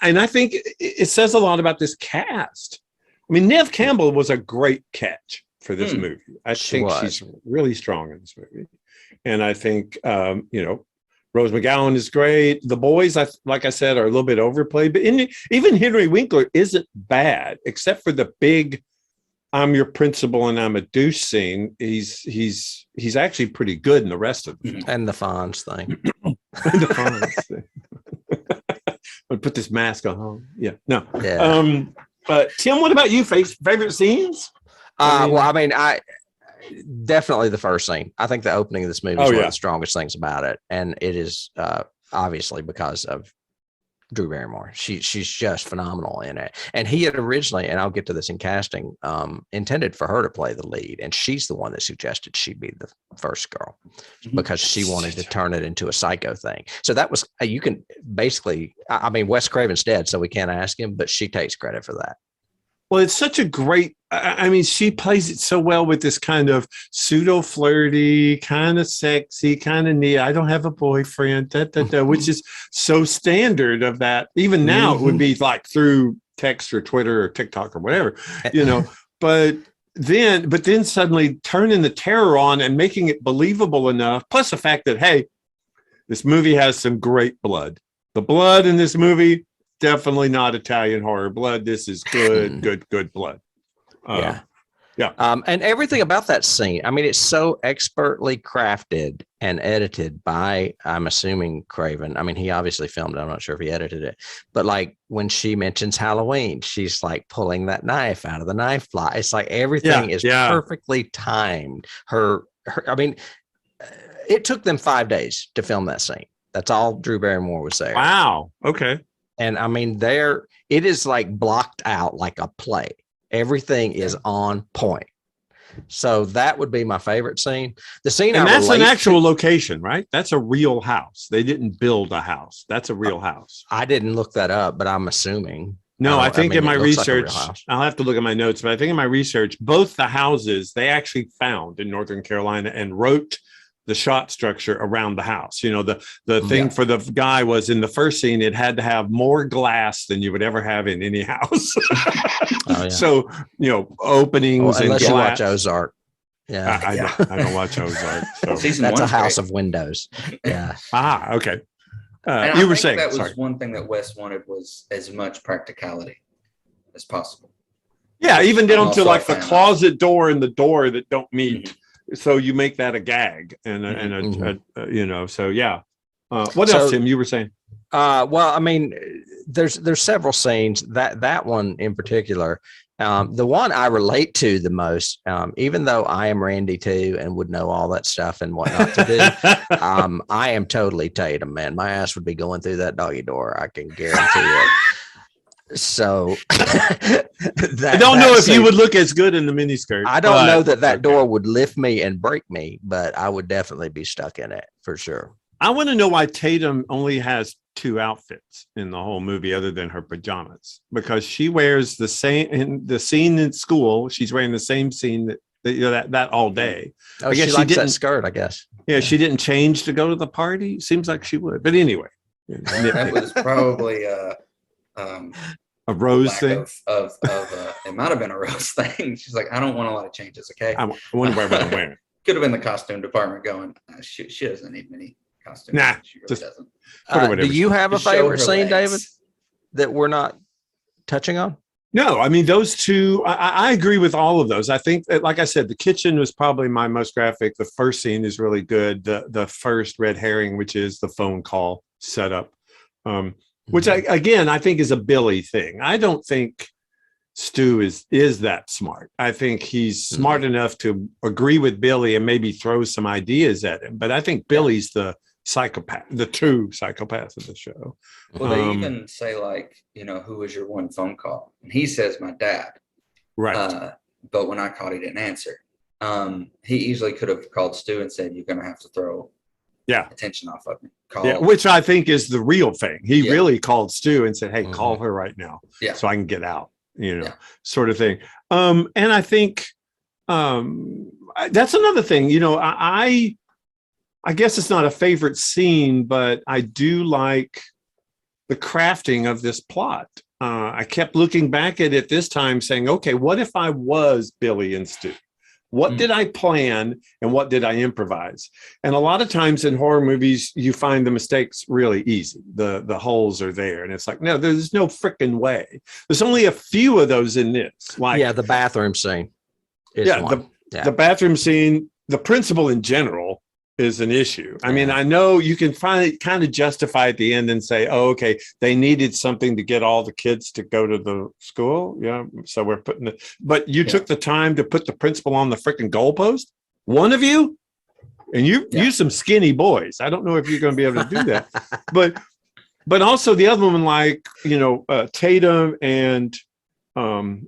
and I think it says a lot about this cast. I mean, Neve Campbell was a great catch for this movie. I think she's really strong in this movie, and I think Rose McGowan is great. The boys, like I said, are a little bit overplayed, but even Henry Winkler isn't bad, except for the big "I'm your principal and I'm a douche" scene. He's actually pretty good in the rest of it. And the Fonz thing. The Fonz thing. I'll put this mask on. Yeah, no. Yeah. But Tim, what about you? Favorite scenes? I definitely the first scene. I think the opening of this movie is one of the strongest things about it, and it is obviously because of Drew Barrymore. She's just phenomenal in it. And he had originally, and I'll get to this in casting, intended for her to play the lead, and she's the one that suggested she be the first girl because she wanted to turn it into a psycho thing. So that was, you can basically, Wes Craven's dead, so we can't ask him, but she takes credit for that. Well, it's such a great, she plays it so well with this kind of pseudo flirty, kind of sexy, kind of neat. I don't have a boyfriend, which is so standard of that. Even now it would be like through text or Twitter or TikTok or whatever, but then suddenly turning the terror on and making it believable enough. Plus the fact that, hey, this movie has some great blood. The blood in this movie, definitely not Italian horror blood. This is good blood. And everything about that scene, it's so expertly crafted and edited by, I'm assuming, Craven. He obviously filmed it. I'm not sure if he edited it, but like when she mentions Halloween, she's like pulling that knife out of the knife fly. It's like everything is perfectly timed. It took them 5 days to film that scene. That's all Drew Barrymore was there. Wow. Okay. And it is like blocked out like a play. Everything is on point. So that would be my favorite scene. The scene, and that's an actual location, right? That's a real house. They didn't build a house. That's a real house. I didn't look that up, but I'm assuming. No, I think in my research, I'll have to look at my notes, but I think in my research, both the houses they actually found in Northern Carolina and wrote the shot structure around the house. The thing for the guy was in the first scene, it had to have more glass than you would ever have in any house. So, openings and unless glass. You watch Ozark. Yeah. I don't watch Ozark. So. That's a house of windows. Yeah. Okay. You were saying that was one thing that Wes wanted was as much practicality as possible. Yeah. Even down to like the closet door and the door that don't meet. So you make that a gag and so yeah. What else, Tim, you were saying? There's several scenes that one in particular. The one I relate to the most, even though I am Randy too and would know all that stuff and what not to do. I am totally Tatum, man. My ass would be going through that doggy door. I can guarantee it. So I don't know if you would look as good in the miniskirt. I don't know that door would lift me and break me, but I would definitely be stuck in it for sure. I want to know why Tatum only has 2 outfits in the whole movie other than her pajamas, because she wears the same in the scene in school. She's wearing the same scene that all day. I guess she likes that skirt, I guess. Yeah, she didn't change to go to the party. Seems like she would, but anyway. That was probably a Rose thing of it might have been a Rose thing. She's like, I don't want a lot of changes. Okay, I wonder what I'm wearing. Could have been the costume department going, she doesn't need many costumes. Nah, she really doesn't. Do you have a favorite scene, David, that we're not touching on? No, I mean, those two, I agree with all of those. I think that, like I said, the kitchen was probably my most graphic. The first scene is really good. The first red herring, which is the phone call setup, which I think is a Billy thing. I don't think Stu is that smart. I think he's smart enough to agree with Billy and maybe throw some ideas at him. But I think Billy's the psychopath, the true psychopath of the show. Well, they even say, like, who was your one phone call? And he says, my dad. Right. But when I called, he didn't answer. He easily could have called Stu and said, you're going to have to throw attention off of me. Which I think is the real thing. He really called Stu and said, hey, call her right now so I can get out, sort of thing. And I think that's another thing, I guess it's not a favorite scene, but I do like the crafting of this plot. I kept looking back at it this time saying, okay, what if I was Billy and Stu? What did I plan and what did I improvise? And a lot of times in horror movies, you find the mistakes really easy. The holes are there. And it's like, no, there's no freaking way. There's only a few of those in this. Like, the bathroom scene. The bathroom scene, the principal in general is an issue. I mean, I know you can finally kind of justify at the end and say, oh, okay, they needed something to get all the kids to go to the school. Yeah. So we're putting it, but you took the time to put the principal on the freaking goalpost. One of you, and you some skinny boys. I don't know if you're going to be able to do that, but also the other one, like, Tatum and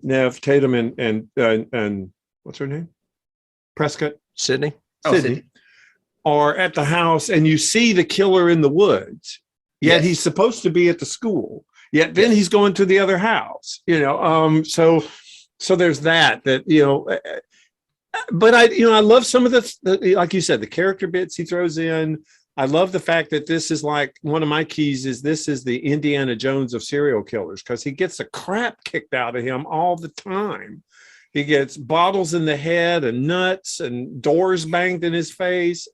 Neve, Tatum and what's her name? Prescott. Sidney. Sidney. Are at the house and you see the killer in the woods, yet he's supposed to be at the school, yet then he's going to the other house, so there's that, but I love some of the, like you said, the character bits he throws in. I love the fact that this is like, one of my keys is this is the Indiana Jones of serial killers, because he gets the crap kicked out of him all the time. He gets bottles in the head and nuts and doors banged in his face.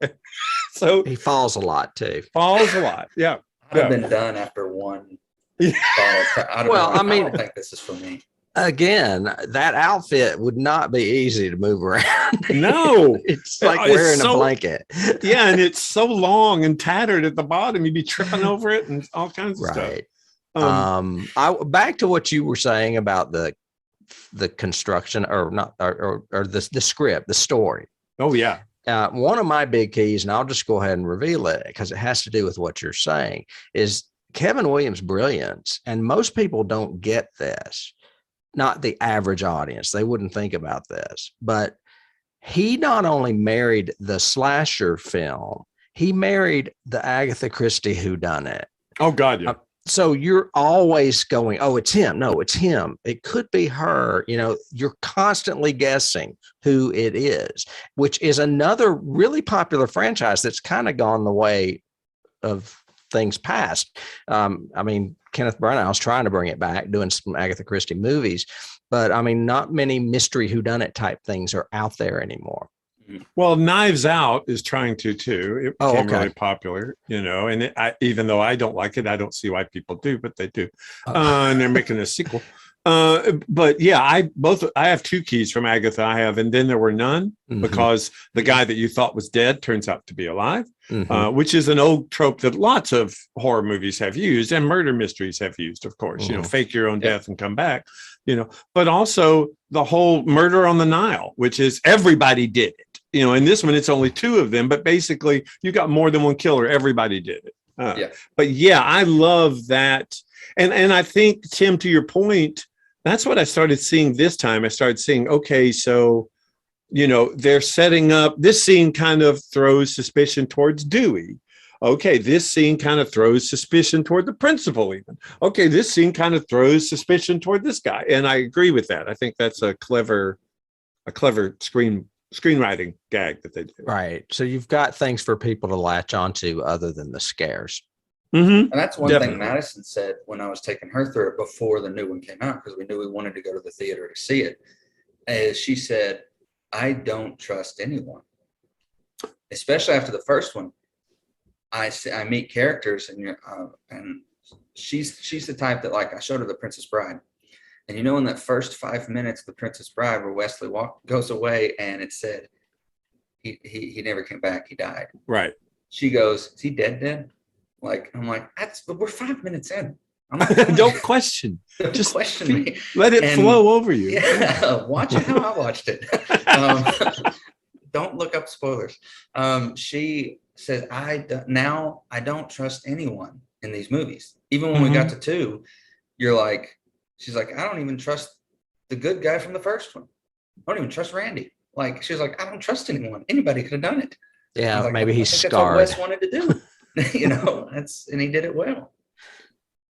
So he falls a lot too. Yeah. I've been done after one bottle. I don't think this is for me. Again, that outfit would not be easy to move around. No. It's like wearing a blanket. Yeah, and it's so long and tattered at the bottom. You'd be tripping over it and all kinds of stuff. Back to what you were saying about the construction or the script, the story. Oh yeah. One of my big keys, and I'll just go ahead and reveal it because it has to do with what you're saying, is Kevin Williams' brilliance. And most people don't get this, not the average audience. They wouldn't think about this, but he not only married the slasher film, he married the Agatha Christie whodunit. Oh God, yeah. So you're always going, oh, it's him. No, it's him. It could be her. You're constantly guessing who it is, which is another really popular franchise that's kind of gone the way of things past. Kenneth Branagh's trying to bring it back, doing some Agatha Christie movies, but not many mystery whodunit type things are out there anymore. Well, Knives Out is trying to too. It became really popular, and even though I don't like it, I don't see why people do, but they do. And they're making a sequel. But yeah, I have two keys from Agatha. I have, and then there were none, because the guy that you thought was dead turns out to be alive, which is an old trope that lots of horror movies have used and murder mysteries have used, of course, fake your own death and come back, but also the whole murder on the Nile, which is everybody did it. In this one, it's only two of them, but basically you got more than one killer. Everybody did it. But yeah, I love that. And I think, Tim, to your point, that's what I started seeing this time. I started seeing, okay, so, they're setting up, this scene kind of throws suspicion towards Dewey. Okay, this scene kind of throws suspicion toward the principal even. Okay, this scene kind of throws suspicion toward this guy. And I agree with that. I think that's a clever screenwriting gag that they do. Right. So you've got things for people to latch onto other than the scares. And that's one thing Madison said when I was taking her through it before the new one came out, because we knew we wanted to go to the theater to see it. As she said, I don't trust anyone, especially after the first one. I meet characters and she's the type that, like, I showed her The Princess Bride, And in that first 5 minutes, The Princess Bride, where Wesley goes away, and it said he never came back. He died. Right. She goes, "Is he dead?" Like, I'm like, we're 5 minutes in. I'm not Don't question. Just question me. Let it flow over you. Yeah, watch it how I watched it. Don't look up spoilers. She says, I don't trust anyone in these movies. Even when we got to 2, she's like, I don't even trust the good guy from the first one. I don't even trust Randy. Like, she was like, I don't trust anyone. Anybody could have done it. Yeah, like, maybe he's scarred. That's what Wes wanted to do. And he did it well.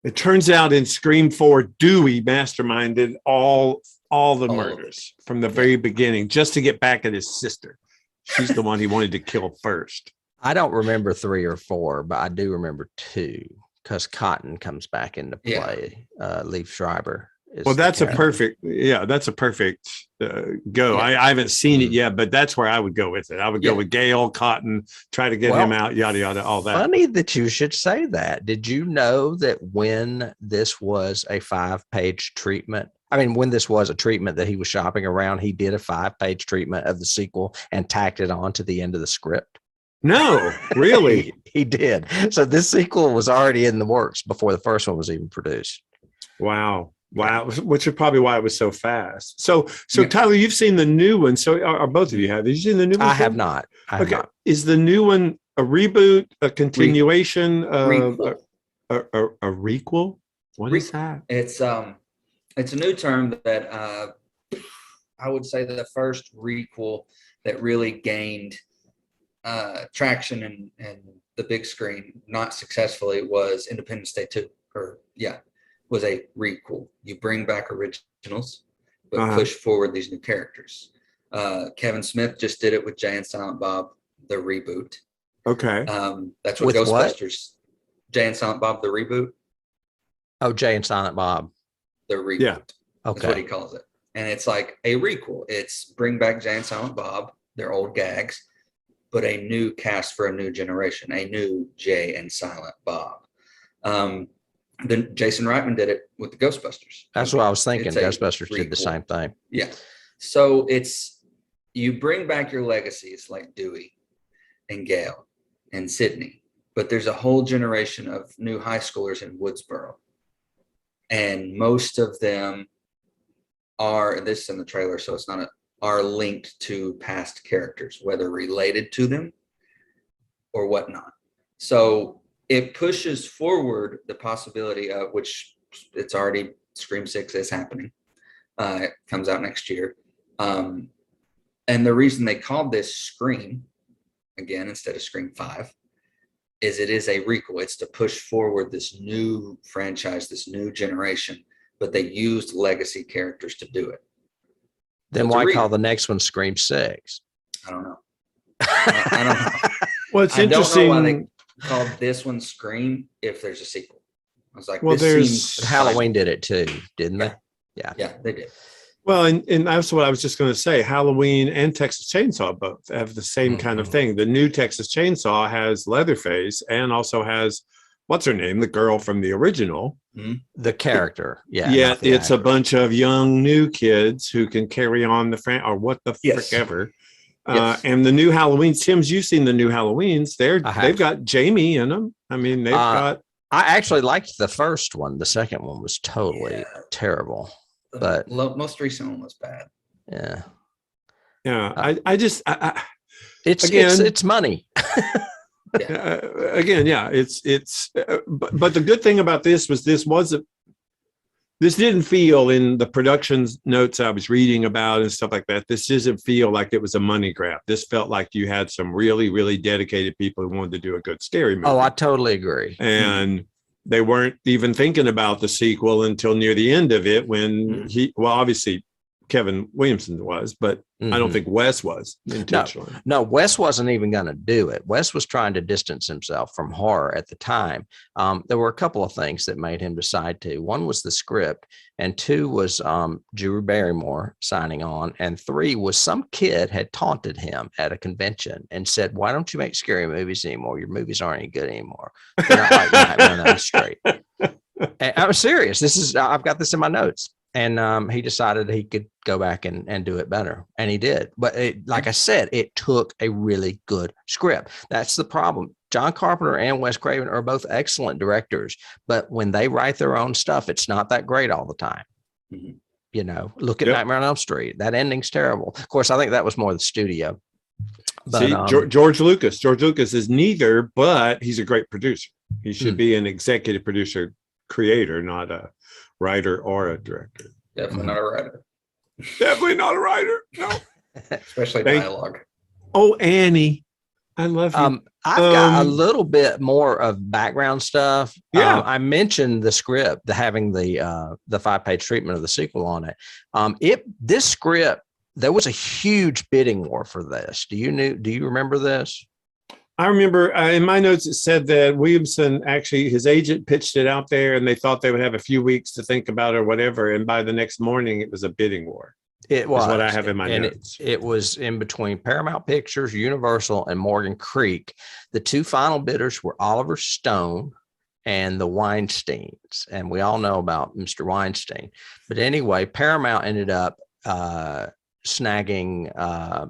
It turns out in Scream 4, Dewey masterminded all the murders from the very beginning, just to get back at his sister. She's the one he wanted to kill first. I don't remember 3 or 4, but I do remember 2 because Cotton comes back into play. Liev Schreiber. That's a perfect go. Yeah. I haven't seen it yet, but that's where I would go with it. I would go with Gail, Cotton, try to get him out, yada, yada, all that. Funny that you should say that. Did you know that when this was a 5-page treatment, when this was a treatment that he was shopping around, he did a 5-page treatment of the sequel and tacked it on to the end of the script? No, really? he did. So this sequel was already in the works before the first one was even produced. Wow. Which is probably why it was so fast. So Tyler, you've seen the new one. So are both of you have? Have you seen the new one? I have not. Not. Is the new one a reboot, a continuation, a requel? What is that? It's a new term that I would say the first requel that really gained traction and the big screen, not successfully, was Independence Day 2. Was a requel. You bring back originals, but push forward these new characters. Kevin Smith just did it with Jay and Silent Bob, the reboot. Okay. That's what with Ghostbusters. What? Jay and Silent Bob, the reboot. Oh, Jay and Silent Bob. The reboot. Yeah. Okay. That's what he calls it. And it's like a requel. It's bring back Jay and Silent Bob, their old gags, but a new cast for a new generation, a new Jay and Silent Bob. Then Jason Reitman did it with the Ghostbusters. That's what I was thinking. Ghostbusters did the same thing. Yeah. So you bring back your legacies like Dewey and Gail and Sidney, but there's a whole generation of new high schoolers in Woodsboro. And most of them are, this is in the trailer, so it's not are linked to past characters, whether related to them or whatnot. So it pushes forward the possibility of, which it's already, Scream 6 is happening. It comes out next year. And the reason they called this Scream, again, instead of Scream 5, is it is a requel. It's to push forward this new franchise, this new generation, but they used legacy characters to do it. Then why call the next one Scream 6? I don't know. I don't know. Well, it's interesting. I don't know why they called this one Scream if there's a sequel. I was like, well, Halloween did it too, didn't they? Yeah, they did. Well, and that's what I was just going to say. Halloween and Texas Chainsaw both have the same kind of thing. The new Texas Chainsaw has Leatherface and also has, what's her name? The girl from the original. The character. Yeah. Yeah, it's a bunch of young new kids who can carry on the or what the frick ever. Yes. And the new Halloweens, Tim's, you've seen the new Halloweens. They've got Jamie in them. I mean, they've got. I actually liked the first one. The second one was totally terrible. But most recent one was bad. Yeah. Yeah. It's money. Again, yeah, but the good thing about this was this didn't feel, in the production notes I was reading about and stuff like that, this doesn't feel like it was a money grab. This felt like you had some really, really dedicated people who wanted to do a good scary movie. Oh, I totally agree. And they weren't even thinking about the sequel until near the end of it when obviously Kevin Williamson was, but I don't think Wes was intentionally. No, Wes wasn't even going to do it. Wes was trying to distance himself from horror at the time. There were a couple of things that made him decide to. One was the script, and 2 was Drew Barrymore signing on, and 3 was some kid had taunted him at a convention and said, "Why don't you make scary movies anymore? Your movies aren't any good anymore. They're not like Nightmare on Elm Street." And I was serious. I've got this in my notes. And he decided he could go back and do it better. And he did. But like I said, it took a really good script. That's the problem. John Carpenter and Wes Craven are both excellent directors, but when they write their own stuff, it's not that great all the time. Mm-hmm. You know, look at Nightmare on Elm Street. That ending's terrible. Of course, I think that was more the studio. But, see, George Lucas is neither, but he's a great producer. He should be an executive producer, creator, not a writer or a director. Definitely not a writer. Definitely not a writer. No. Especially dialogue. Oh, Annie. I love you. I've got a little bit more of background stuff. Yeah. I mentioned the script, having the 5-page treatment of the sequel on it. This script, there was a huge bidding war for this. Do you remember this? I remember in my notes, it said that Williamson, actually, his agent pitched it out there and they thought they would have a few weeks to think about it or whatever. And by the next morning, it was a bidding war. It was what I have in my notes. It was in between Paramount Pictures, Universal, and Morgan Creek. The two final bidders were Oliver Stone and the Weinsteins. And we all know about Mr. Weinstein. But anyway, Paramount ended up snagging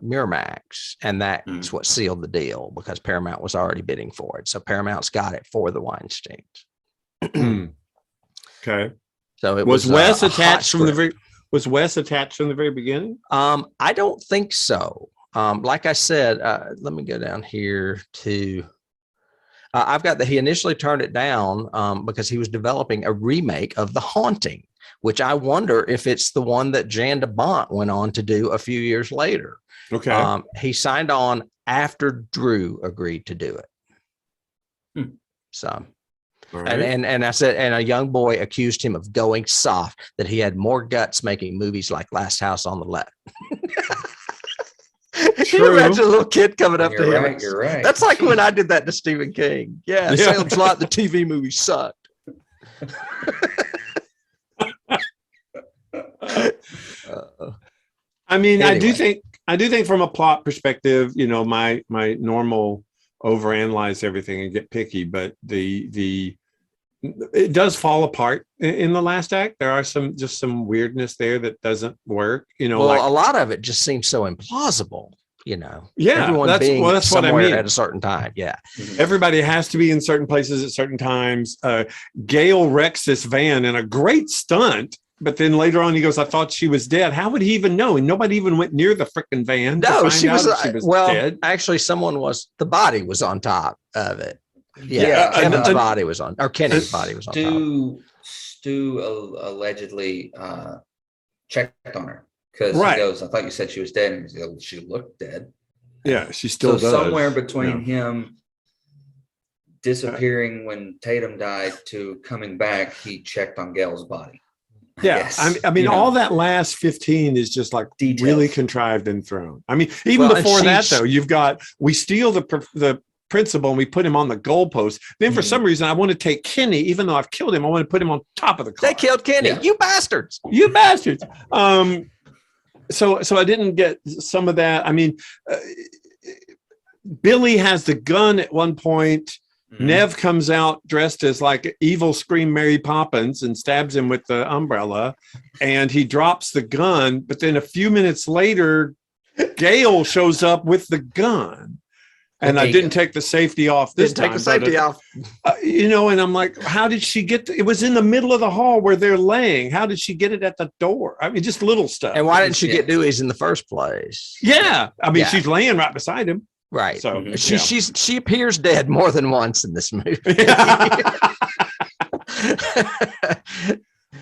Miramax, and that's what sealed the deal because Paramount was already bidding for it. So Paramount's got it for the Weinsteins. Okay. So it was Wes attached from the very. Was Wes attached from the very beginning? I don't think so. Like I said, let me go down here to. I've got that he initially turned it down because he was developing a remake of The Haunting, which I wonder if it's the one that Jan de Bont went on to do a few years later. Okay. He signed on after Drew agreed to do it. So. Right. And I said, and a young boy accused him of going soft, that he had more guts making movies like Last House on the Left. Can you imagine a little kid coming up to him? Right, you're right. That's like when I did that to Stephen King. Yeah. Sounds like the TV movie sucked. I mean, anyway. I do think from a plot perspective, you know, my normal overanalyze everything and get picky, but it does fall apart in the last act. There are some weirdness there that doesn't work, you know. Well, a lot of it just seems so implausible, you know. Yeah, everyone that's somewhere what I mean. At a certain time. Yeah, everybody has to be in certain places at certain times. Gail wrecks this van in a great stunt. But then later on, he goes, I thought she was dead. How would he even know? And nobody even went near the freaking van. No, she was dead. Actually, the body was on top of it. Yeah. Kevin's body was on, or Kenny's body was on top. Stu allegedly checked on her because he goes, I thought you said she was dead. And he goes, she looked dead. Yeah, she still does. Somewhere between him disappearing when Tatum died to coming back, he checked on Gail's body. Yeah, I mean, all that last 15 is just like details. Really contrived and thrown. I mean, even before that, though, we steal the principal and we put him on the goalpost. Then for some reason, I want to take Kenny, even though I've killed him. I want to put him on top of the car. They killed Kenny. Yeah. You bastards. You bastards. So I didn't get some of that. I mean, Billy has the gun at one point. Neve comes out dressed as like evil Scream Mary Poppins and stabs him with the umbrella, and he drops the gun. But then a few minutes later, Gail shows up with the gun, and I didn't take the safety off this time. Take the safety off. You know, and I'm like, how did she get it was in the middle of the hall where they're laying. How did she get it at the door? I mean, just little stuff. And why didn't she get Dewey's in the first place? Yeah. I mean, she's laying right beside him. Right. So she appears dead more than once in this movie.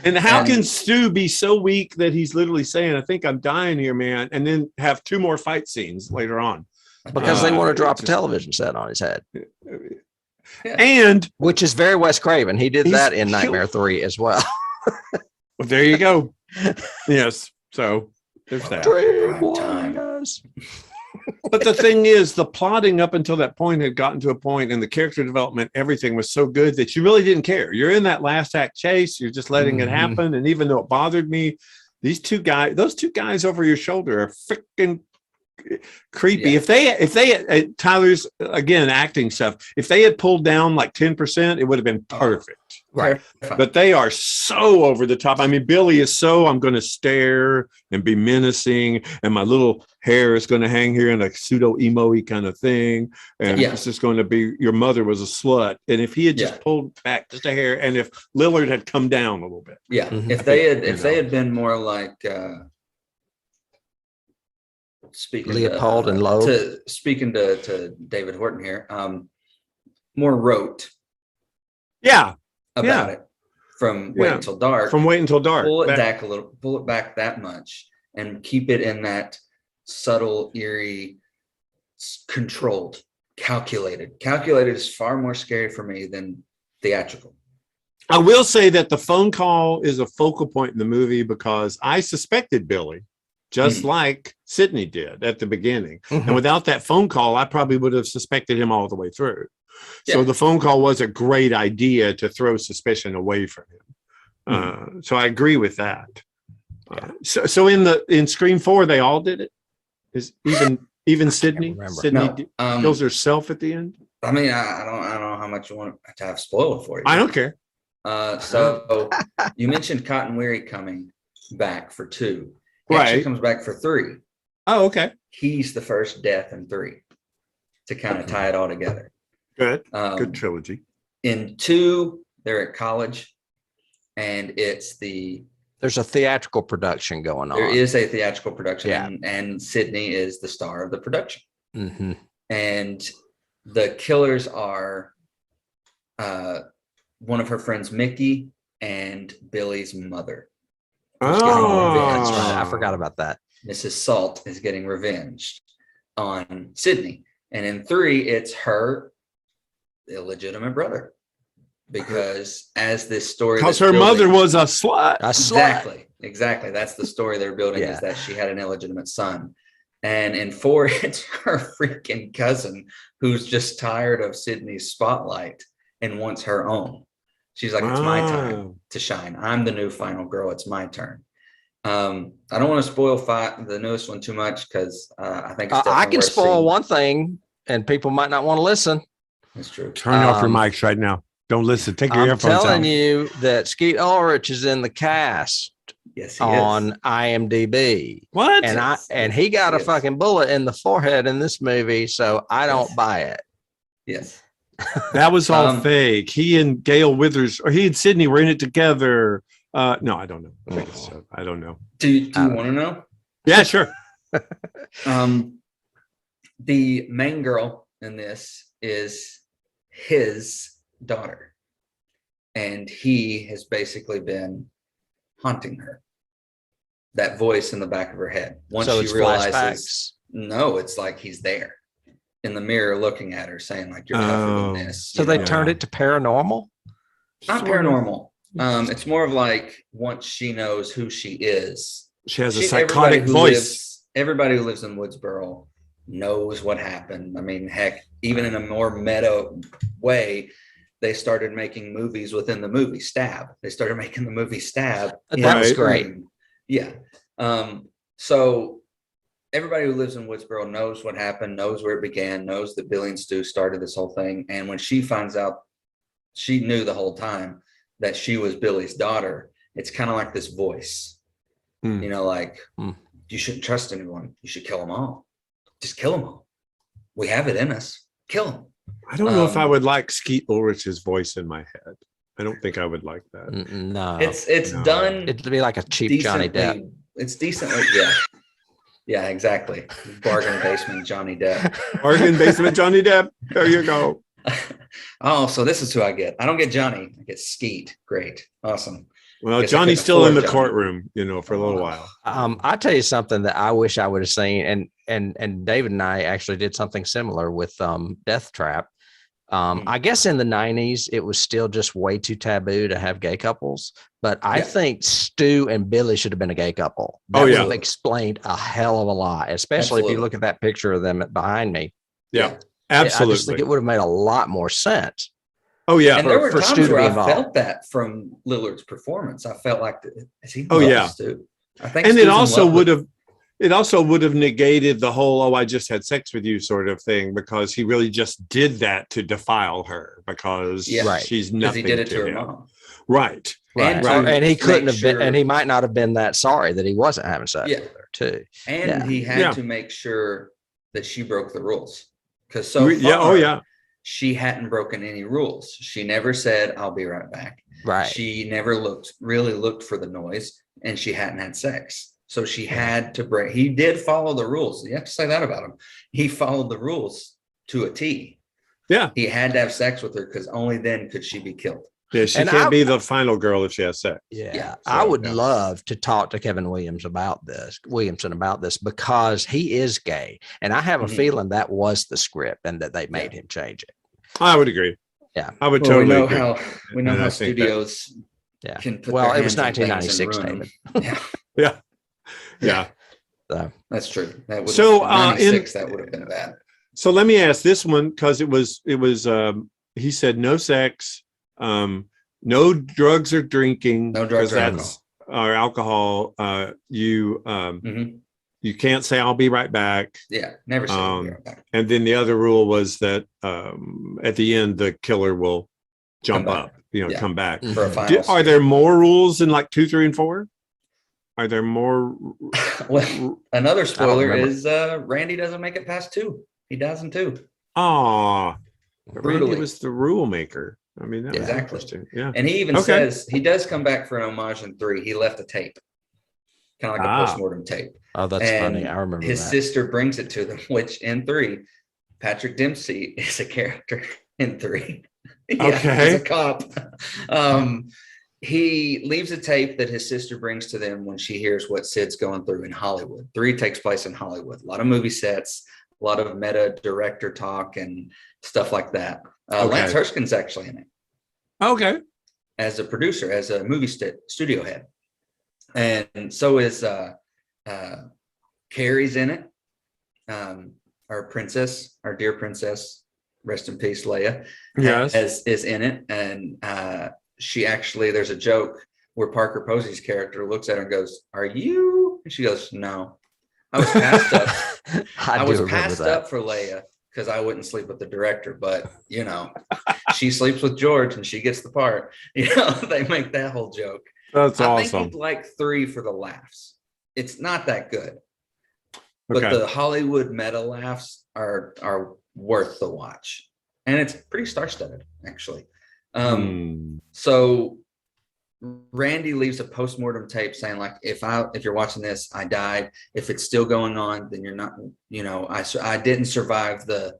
And how can Stu be so weak that he's literally saying, I think I'm dying here, man, and then have 2 more fight scenes later on? Because they want to drop a television set on his head. And which is very Wes Craven. He did that in Nightmare 3 as well. Well, there you go. Yes. So there's that. But the thing is, the plotting up until that point had gotten to a point, and the character development, everything was so good that you really didn't care. You're in that last act chase. You're just letting it happen. And even though it bothered me, those two guys over your shoulder are freaking creepy. Yeah. If they Tyler's again acting stuff, if they had pulled down like 10%, it would have been perfect. Right. But they are so over the top. I mean, Billy is so, I'm going to stare and be menacing, and my little hair is going to hang here in a pseudo emo-y kind of thing. And it's just going to be, your mother was a slut. And if he had just pulled back just a hair, and if Lillard had come down a little bit. Yeah. If they had been more like speaking Leopold and Lowe. Speaking to David Horton here, more rote. Yeah. About it from Wait Until Dark. From Wait Until Dark. Pull it back that much and keep it in that subtle, eerie, controlled, calculated. Calculated is far more scary for me than theatrical. I will say that the phone call is a focal point in the movie because I suspected Billy, just like Sidney did at the beginning. And without that phone call, I probably would have suspected him all the way through. So the phone call was a great idea to throw suspicion away from him. So I agree with that. So in Scream 4, they all did it. Is even Sidney? Sidney kills herself at the end. I mean, I don't know how much you want to have spoiled for you. I don't care. So you mentioned Cotton Weary coming back for 2. He Right. actually comes back for 3. Oh, okay. He's the first death in 3 to kind of tie it all together. Good. Good trilogy. In 2, they're at college, and there's a theatrical production going on. There is a theatrical production, Yeah. and Sidney is the star of the production. And the killers are one of her friends, Mickey, and Billy's mother. That's right. I forgot about that. Mrs. Salt is getting revenged on Sidney. And in 3, it's her illegitimate brother, because as this story, because her mother was a slut. Exactly. That's the story they're building, is that she had an illegitimate son. And in 4, it's her freaking cousin who's just tired of Sidney's spotlight and wants her own. She's like, it's my time to shine. I'm the new final girl. It's my turn. I don't want to spoil the newest one too much, because I think it's I can spoil one thing, and people might not want to listen. That's true. Turn off your mics right now. Don't listen. Take your earphones out. I'm telling you that Skeet Ulrich is in the cast. Yes, he on is. IMDb. What? And he got a fucking bullet in the forehead in this movie, so I don't buy it. Yes. That was all fake. He and Gail Weathers, or he and Sidney were in it together. No, I don't know. I don't know. Do you want to know? Yeah, sure. The main girl in this is his daughter, and he has basically been haunting her. That voice in the back of her head. Once she realizes, flashbacks. No, it's like he's there in the mirror looking at her, saying like, "You're tougher than this." So they turned it to paranormal. Not paranormal. It's more of like, once she knows who she is, she has a psychotic voice. Everybody who lives in Woodsboro knows what happened. I mean, heck, even in a more meta way, they started making movies within the movie Stab. They started making the movie Stab. That was great. Yeah. So everybody who lives in Woodsboro knows what happened, knows where it began, knows that Billy and Stu started this whole thing. And when she finds out, she knew the whole time that she was Billy's daughter. It's kind of like this voice, you know, like, you shouldn't trust anyone. You should kill them all. Just kill them all. We have it in us. Kill them. I don't know if I would like Skeet Ulrich's voice in my head. I don't think I would like that. No, it's done. It'd be like a cheap Johnny Depp. It's decently, yeah, exactly. Bargain basement Johnny Depp. Bargain basement Johnny Depp. There you go. Oh, so this is who I get. I don't get Johnny. I get Skeet. Great, awesome. Well, Johnny's still in the courtroom, you know, for a little while. I'll tell you something that I wish I would have seen, and David and I actually did something similar with Death Trap. I guess in the 90s, it was still just way too taboo to have gay couples. But I think Stu and Billy should have been a gay couple. That would have explained a hell of a lot, especially if you look at that picture of them behind me. Yeah, absolutely. I just think it would have made a lot more sense. Oh, yeah. And there were times where I felt that from Lillard's performance. I felt like, is he? Oh, yeah. Stu? I think, and it also would have. it also would have negated the whole, oh, I just had sex with you sort of thing, because he really just did that to defile her, because she's nothing he did it to her him. mom. Right. And he couldn't have been, and he might not have been that sorry that he wasn't having sex with her too. And he had to make sure that she broke the rules, because so far, she hadn't broken any rules. She never said, "I'll be right back." Right. She never really looked for the noise, and she hadn't had sex. So she had to break. He did follow the rules. You have to say that about him. He followed the rules to a T. Yeah. He had to have sex with her, because only then could she be killed. Yeah, she can't be the final girl if she has sex. Yeah. I would love to talk to Kevin Williamson about this, because he is gay. And I have a feeling that was the script and that they made him change it. I would agree. Yeah. I would totally agree. We know how studios can put well, their it was hands on 1996, things David. Yeah. So. That's true. That would 96, that would have been bad. So let me ask this one, because it was he said no sex, no drugs or drinking, no drugs or alcohol. You can't say I'll be right back. Yeah, never say I'll be right back. And then the other rule was that at the end the killer will jump up, come back. For a final are there more rules in like 2, 3, and 4? Are there more? Well, another spoiler is Randy doesn't make it past 2. He dies in 2. Oh, Randy was the rule maker. I mean, that was interesting. Yeah. And he even says he does come back for an homage in 3. He left a tape, kind of like a postmortem tape. Oh, that's funny. I remember his sister brings it to them, which in 3, Patrick Dempsey is a character in 3. He's a cop. He leaves a tape that his sister brings to them when she hears what Sid's going through in Hollywood. 3 takes place in Hollywood. A lot of movie sets, a lot of meta director talk and stuff like that. Lance Hershkin's actually in it. Okay. As a producer, as a movie studio head. And so is Carrie's in it. Our princess, our dear princess, rest in peace, Leia, is in it. And she actually, there's a joke where Parker Posey's character looks at her and goes, "Are you?" And she goes, "No, I was passed up. I was passed up for Leia because I wouldn't sleep with the director, but she sleeps with George and she gets the part." They make that whole joke. That's awesome. I think he'd like 3 for the laughs. It's not that good, but the Hollywood meta laughs are worth the watch, and it's pretty star-studded actually. So Randy leaves a postmortem tape saying, like, if you're watching this, I died. If it's still going on, then you're not, I didn't survive the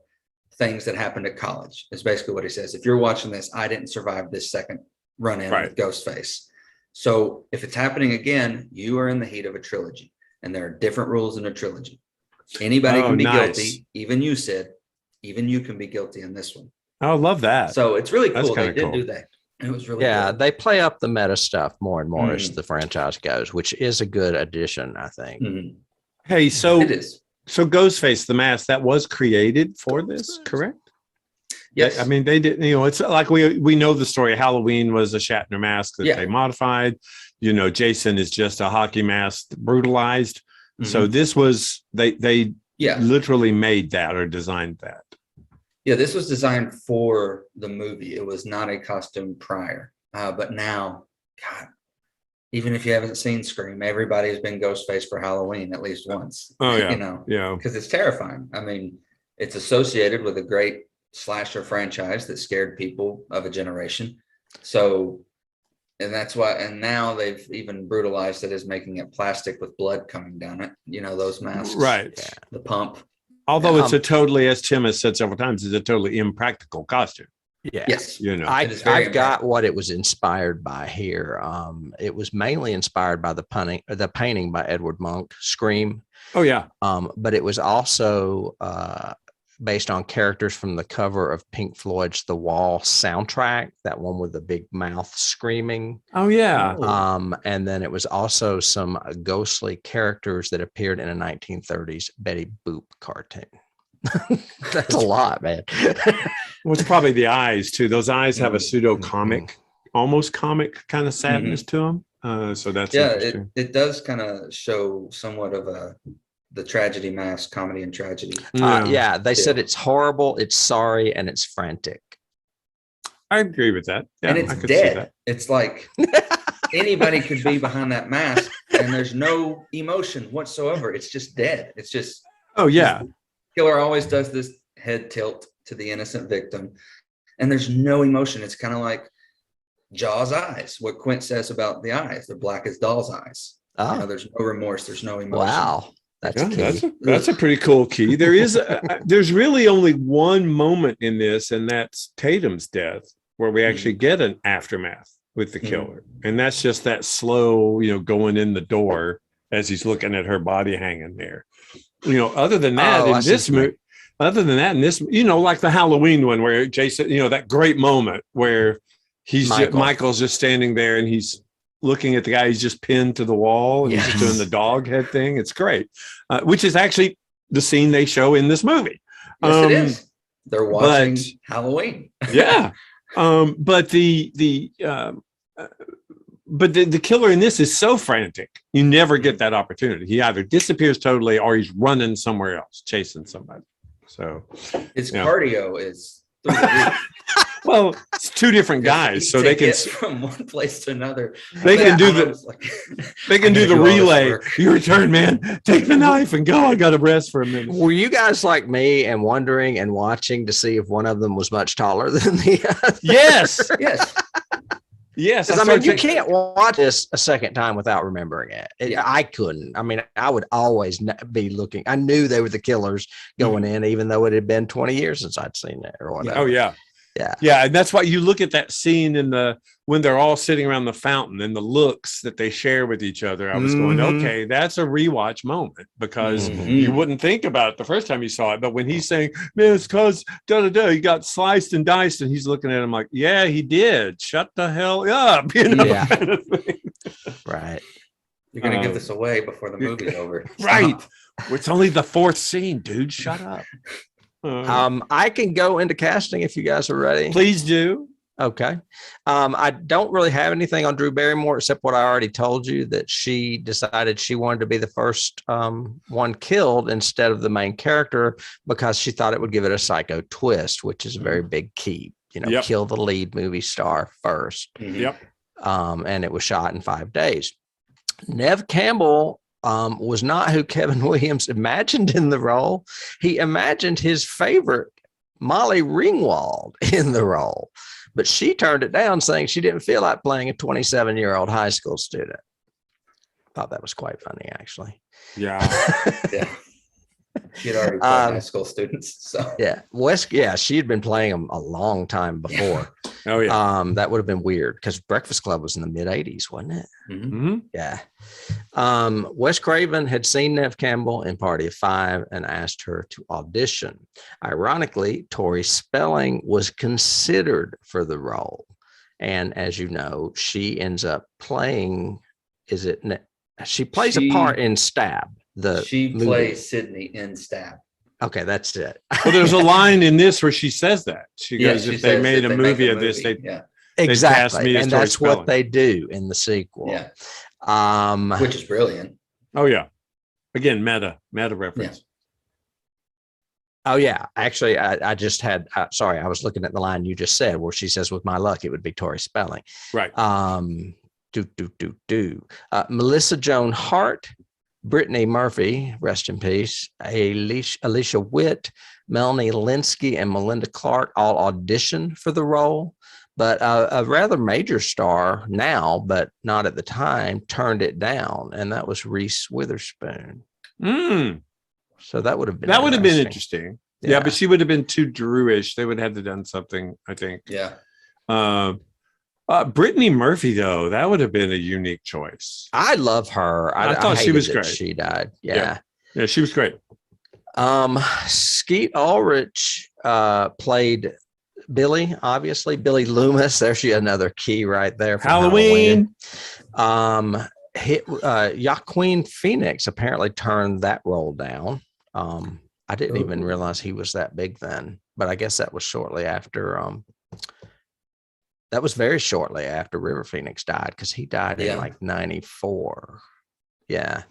things that happened at college, is basically what he says. If you're watching this, I didn't survive this second run in with Ghostface. So if it's happening again, you are in the heat of a trilogy, and there are different rules in a trilogy. Anybody can be guilty. Even you, Sid, even you can be guilty in this one. I love that. So it's really cool. They did do that. It was really good. They play up the meta stuff more and more as the franchise goes, which is a good addition, I think. Hey, so it is. So Ghostface, the mask, that was created for this, correct? Yes. I mean, they didn't, it's like we know the story. Halloween was a Shatner mask that they modified. Jason is just a hockey mask brutalized. So this was, they literally made that or designed that. Yeah, this was designed for the movie. It was not a costume prior. But now, God, even if you haven't seen Scream, everybody's been Ghostface for Halloween at least once. Oh, yeah. Because it's terrifying. I mean, it's associated with a great slasher franchise that scared people of a generation. So, and that's why, and now they've even brutalized it as making it plastic with blood coming down it. Those masks. Right. Yeah, the pump. Although it's a totally, as Tim has said several times, it's a totally impractical costume. Yeah. Yes. I've got what it was inspired by here. It was mainly inspired by the painting by Edward Munch, Scream. Oh yeah. But it was also based on characters from the cover of Pink Floyd's The Wall soundtrack, that one with the big mouth screaming. Oh yeah. And then it was also some ghostly characters that appeared in a 1930s Betty Boop cartoon. That's a lot, man. Well, it's probably the eyes too. Those eyes have a pseudo comic, almost comic kind of sadness to them. So that's interesting. It does kind of show somewhat of a the tragedy mask, comedy and tragedy. Yeah, they said it's horrible, it's sorry, and it's frantic. I agree with that. Yeah, and it's I could see dead. that. It's like anybody could be behind that mask, and there's no emotion whatsoever. It's just dead. It's just. Oh yeah. Killer always does this head tilt to the innocent victim, and there's no emotion. It's kind of like Jaws' eyes. What Quint says about the eyes, they're black as doll's eyes. There's no remorse. There's no emotion. Wow. That's a key. That's a pretty cool key. There's really only one moment in this, and that's Tatum's death, where we actually get an aftermath with the killer. And that's just that slow, going in the door as he's looking at her body hanging there. Other than that, in this movie, like the Halloween one where Jason, that great moment where Michael's just standing there and he's looking at the guy he's just pinned to the wall and he's just doing the dog head thing. It's great, which is actually the scene they show in this movie. Yes, it is. They're watching Halloween. Yeah. But the killer in this is so frantic. You never get that opportunity. He either disappears totally or he's running somewhere else, chasing somebody. So his cardio is through the roof. Well, it's two different guys, so they can get from one place to another. They can do the relay. Your turn, man. Take the knife and go. I got to rest for a minute. Were you guys like me and wondering and watching to see if one of them was much taller than the other? Yes. Yes. Yes. I mean, you can't watch this a second time without remembering it. I couldn't. I mean, I would always be looking. I knew they were the killers going in, even though it had been 20 years since I'd seen it or whatever. Oh, yeah. Yeah. And that's why you look at that scene when they're all sitting around the fountain and the looks that they share with each other. I was going, okay, that's a rewatch moment because you wouldn't think about it the first time you saw it. But when he's saying, man, it's because he got sliced and diced, and he's looking at him like, yeah, he did. Shut the hell up. Yeah. Kind of thing. Right. You're going to give this away before the movie's over. Right. It's only the fourth scene, dude. Shut up. I can go into casting if you guys are ready. Please do. Okay. I don't really have anything on Drew Barrymore except what I already told you, that she decided she wanted to be the first one killed instead of the main character because she thought it would give it a psycho twist, which is a very big key. Kill the lead movie star first. Yep. And it was shot in 5 days. Neve Campbell was not who Kevin Williams imagined in the role. He imagined his favorite, Molly Ringwald, in the role, but she turned it down, saying she didn't feel like playing a 27-year-old high school student. Thought that was quite funny, actually. Yeah. Yeah. She had already played high school students. So she had been playing them a long time before. Oh yeah. That would have been weird because Breakfast Club was in the mid-'80s, wasn't it? Mm-hmm. Yeah. Wes Craven had seen Neve Campbell in Party of Five and asked her to audition. Ironically, Tori Spelling was considered for the role, and as you know, she ends up playing. She plays a part in Stab. She plays Sidney in Stab. Okay, that's it. Well, there's a line in this where she says that. She goes, if they made a movie of this, they'd cast me as and Tori that's Spelling. what they do in the sequel. Yeah. Which is brilliant. Oh yeah. Again, meta reference. Yeah. Oh yeah. Actually, I just had. Sorry, I was looking at the line you just said where she says, "With my luck, it would be Tori Spelling." Right. Melissa Joan Hart, Brittany Murphy, rest in peace, Alicia Witt, Melanie Linsky, and Melinda Clark all auditioned for the role, but a rather major star now, but not at the time, turned it down, and that was Reese Witherspoon. So that would have been interesting. Yeah, but she would have been too Drewish. They would have had to done something, I think. Yeah. Brittany Murphy, though, that would have been a unique choice. I love her. I thought she was great. She died. Yeah, she was great. Skeet Ulrich played Billy, obviously. Billy Loomis. There's another key right there. Halloween. Joaquin Phoenix apparently turned that role down. I didn't even realize he was that big then, but I guess that was shortly after. That was very shortly after River Phoenix died, because he died in like 94. Yeah.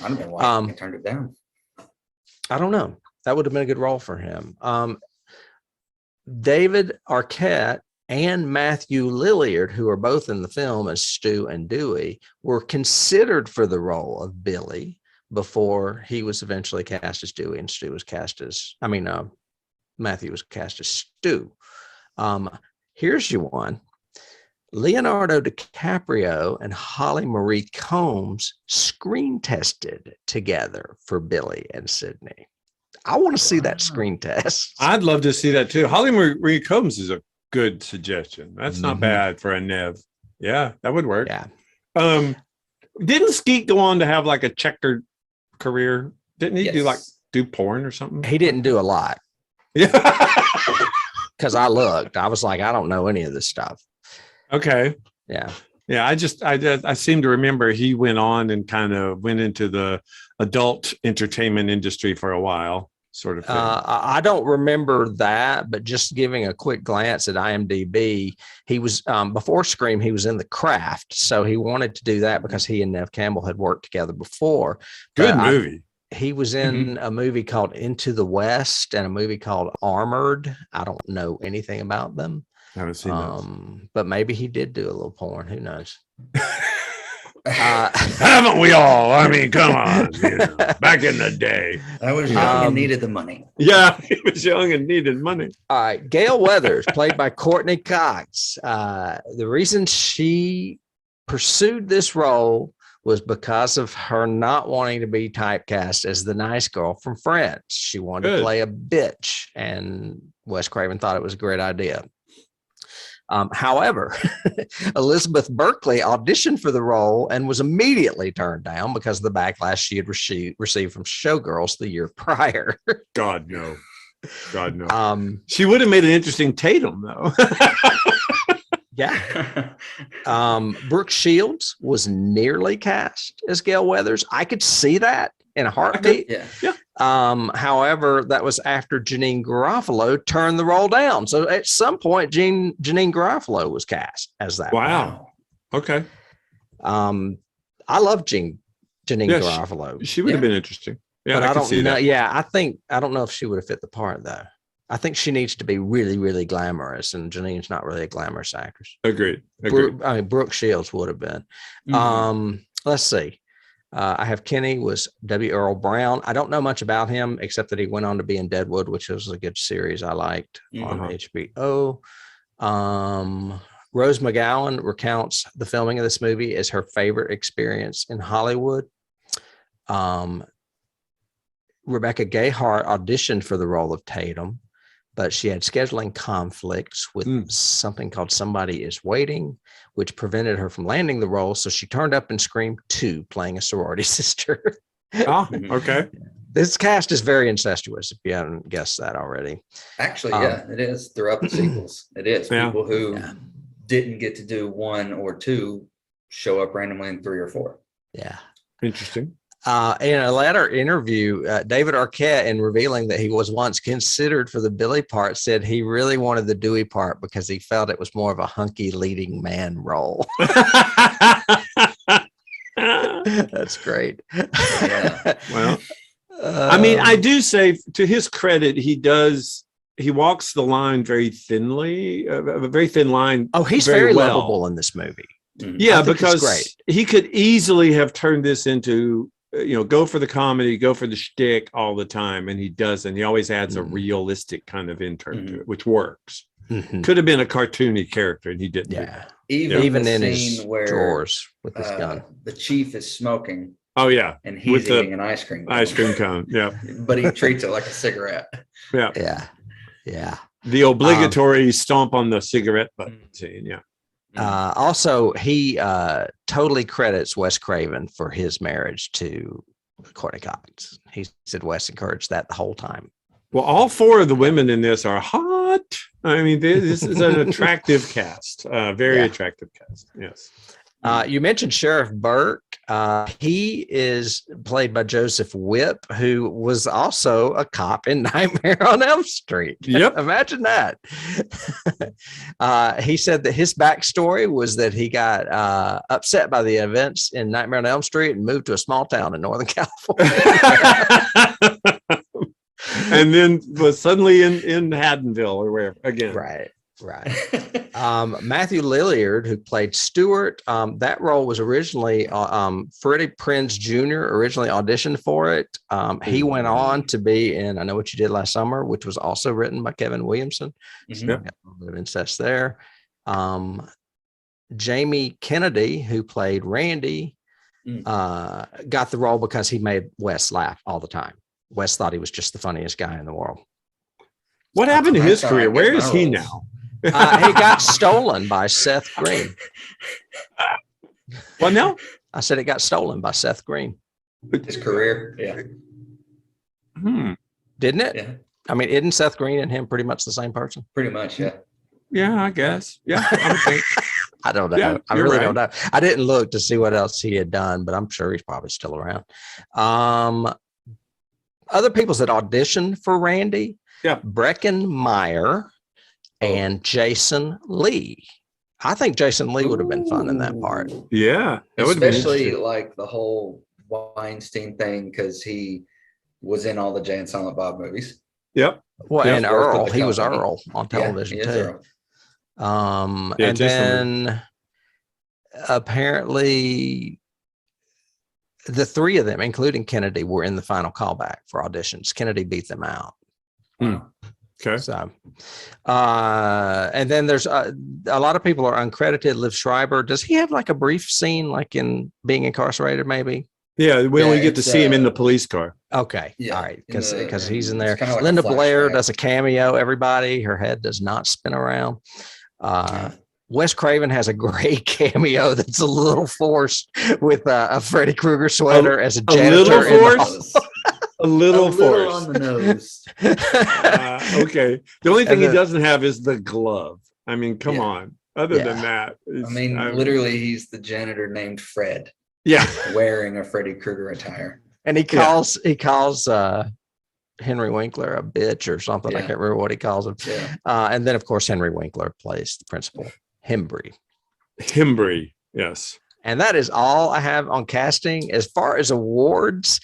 I don't know why I turned it down. I don't know. That would have been a good role for him. David Arquette and Matthew Lillard, who are both in the film as Stu and Dewey, were considered for the role of Billy before he was eventually cast as Dewey and Stu was cast as, Matthew was cast as Stu. Here's your one. Leonardo DiCaprio and Holly Marie Combs screen tested together for Billy and Sidney. I want to see that screen test. I'd love to see that too. Holly Marie Combs is a good suggestion. That's not bad for a Neve. Yeah, that would work. Yeah. Didn't Skeet go on to have like a checkered career? Didn't he do porn or something? He didn't do a lot. Yeah. Because I looked. I was like, I don't know any of this stuff. Okay. Yeah. Yeah, I seem to remember he went on and kind of went into the adult entertainment industry for a while, sort of thing. I don't remember that, but just giving a quick glance at IMDb, he was before Scream, he was in The Craft, so he wanted to do that because he and Neve Campbell had worked together before. Good movie. He was in a movie called Into the West and a movie called Armored. I don't know anything about them. I haven't seen those. But maybe he did do a little porn. Who knows? Haven't we all? I mean, come on. Back in the day. I was young and needed the money. Yeah, he was young and needed money. All right. Gail Weathers, played by Courteney Cox. The reason she pursued this role was because of her not wanting to be typecast as the nice girl from Friends. She wanted to play a bitch, and Wes Craven thought it was a great idea. However, Elizabeth Berkley auditioned for the role and was immediately turned down because of the backlash she had received from Showgirls the year prior. God, no. God, no. She would have made an interesting Tatum, though. Yeah. Brooke Shields was nearly cast as Gail Weathers. I could see that in a heartbeat. Yeah. However, that was after Janine Garofalo turned the role down. So at some point, Janine Garofalo was cast as that. Wow. Okay. I love Janine Garofalo. She would have been interesting. Yeah, but I don't know. That. Yeah, I don't know if she would have fit the part though. I think she needs to be really, really glamorous, and Janine's not really a glamorous actress. Agreed. Brooke Shields would have been. Let's see. I have Kenny was W. Earl Brown. I don't know much about him except that he went on to be in Deadwood, which was a good series I liked on HBO. Rose McGowan recounts the filming of this movie as her favorite experience in Hollywood. Rebecca Gayheart auditioned for the role of Tatum, but she had scheduling conflicts with something called Somebody Is Waiting, which prevented her from landing the role. So she turned up in Scream 2 playing a sorority sister. Oh, okay. This cast is very incestuous, if you haven't guessed that already. Actually, yeah, it is. Throughout the sequels, it is. Yeah. People who didn't get to do 1 or 2 show up randomly in 3 or 4. Yeah. Interesting. In a later interview, David Arquette, in revealing that he was once considered for the Billy part, said he really wanted the Dewey part because he felt it was more of a hunky leading man role. That's great. Yeah. Well, I mean, I do say to his credit, he walks the line very thinly, a very thin line. Oh, he's very lovable in this movie. Yeah, because he could easily have turned this into, go for the comedy, go for the shtick all the time. And he doesn't. He always adds a realistic kind of intern to it, which works. Could have been a cartoony character, and he didn't. Yeah. Even in the his scene where drawers with his gun. The chief is smoking. Oh, yeah. And he's eating an ice cream cone. Ice cream cone. Yeah. But he treats it like a cigarette. Yeah. Yeah. Yeah. The obligatory stomp on the cigarette butt scene. Yeah. Also, he totally credits Wes Craven for his marriage to Courteney Cox. He said Wes encouraged that the whole time. Well, all 4 of the women in this are hot. I mean, this is an attractive cast, very attractive cast. Yes. You mentioned Sheriff Burke. He is played by Joseph Whipp, who was also a cop in Nightmare on Elm Street. Yep. Imagine that. He said that his backstory was that he got upset by the events in Nightmare on Elm Street and moved to a small town in Northern California. and then was suddenly in Haddonville or wherever again. Right. Matthew Lillard, who played Stewart, that role was originally Freddie Prinze Jr. originally auditioned for it. He went on to be in I Know What You Did Last Summer, which was also written by Kevin Williamson. So got a little bit of incest there. Jamie Kennedy, who played Randy, got the role because he made Wes laugh all the time. Wes thought he was just the funniest guy in the world. What happened to his career? Where is he now? He got stolen by Seth Green. What now? I said it got stolen by Seth Green. His career, Didn't it? Yeah. I mean, isn't Seth Green and him pretty much the same person? Pretty much, yeah. Yeah, I guess. Yeah, I would think. I don't know. Yeah, I really don't know. I didn't look to see what else he had done, but I'm sure he's probably still around. Other people that auditioned for Randy, Brecken Meyer and Jason Lee. I think Jason Lee would have been fun in that part. Yeah, especially like the whole Weinstein thing because he was in all the Jay and Silent Bob movies. Yep. Well, and Earl, he was Earl on television too. And then apparently the three of them, including Kennedy, were in the final callback for auditions. Kennedy beat them out. Okay. So, and then there's a lot of people are uncredited. Liv Schreiber, does he have like a brief scene, like in Being Incarcerated, maybe? Yeah, we only get to see him in the police car. Okay, all right, because he's in there. Like Linda Blair does a cameo. Everybody, her head does not spin around. Wes Craven has a great cameo that's a little forced with a Freddy Krueger sweater as a janitor. A little forced. A little on the nose. Okay. The only thing he doesn't have is the glove. I mean, come on. Other than that, literally, he's the janitor named Fred. Yeah, wearing a Freddy Krueger attire, and he calls Henry Winkler a bitch or something. I can't remember what he calls him. And then, of course, Henry Winkler plays the principal, Hembry. Yes. And that is all I have on casting. As far as awards,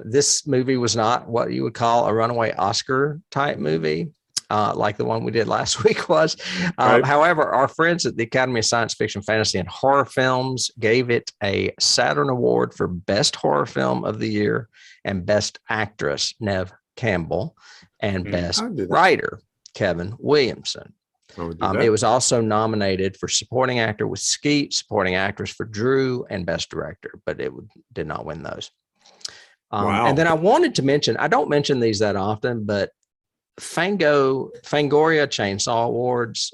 this movie was not what you would call a runaway Oscar type movie, like the one we did last week was. However, our friends at the Academy of Science Fiction, Fantasy, and Horror Films gave it a Saturn Award for Best Horror Film of the Year and Best Actress, Neve Campbell, and Best Writer, Kevin Williamson. It was also nominated for Supporting Actor with Skeet, Supporting Actress for Drew, and Best Director, but it did not win those. And then I wanted to mention, I don't mention these that often, but Fangoria Chainsaw Awards,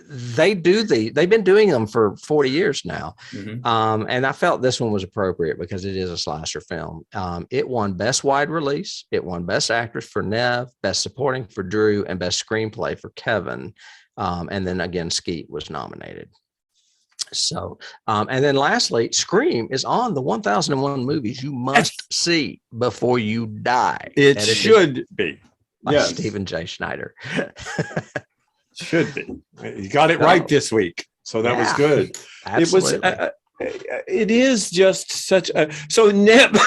they've been doing them for 40 years now. And I felt this one was appropriate because it is a slasher film. It won Best Wide Release. It won Best Actress for Neve, Best Supporting for Drew, and Best Screenplay for Kevin. And then again, Skeet was nominated. So, and then lastly, Scream is on the 1001 movies you must see before you die. It should be. By Stephen J. Schneider. Should be. You got it right this week. So that was good. Absolutely. It is just such a, so Neve,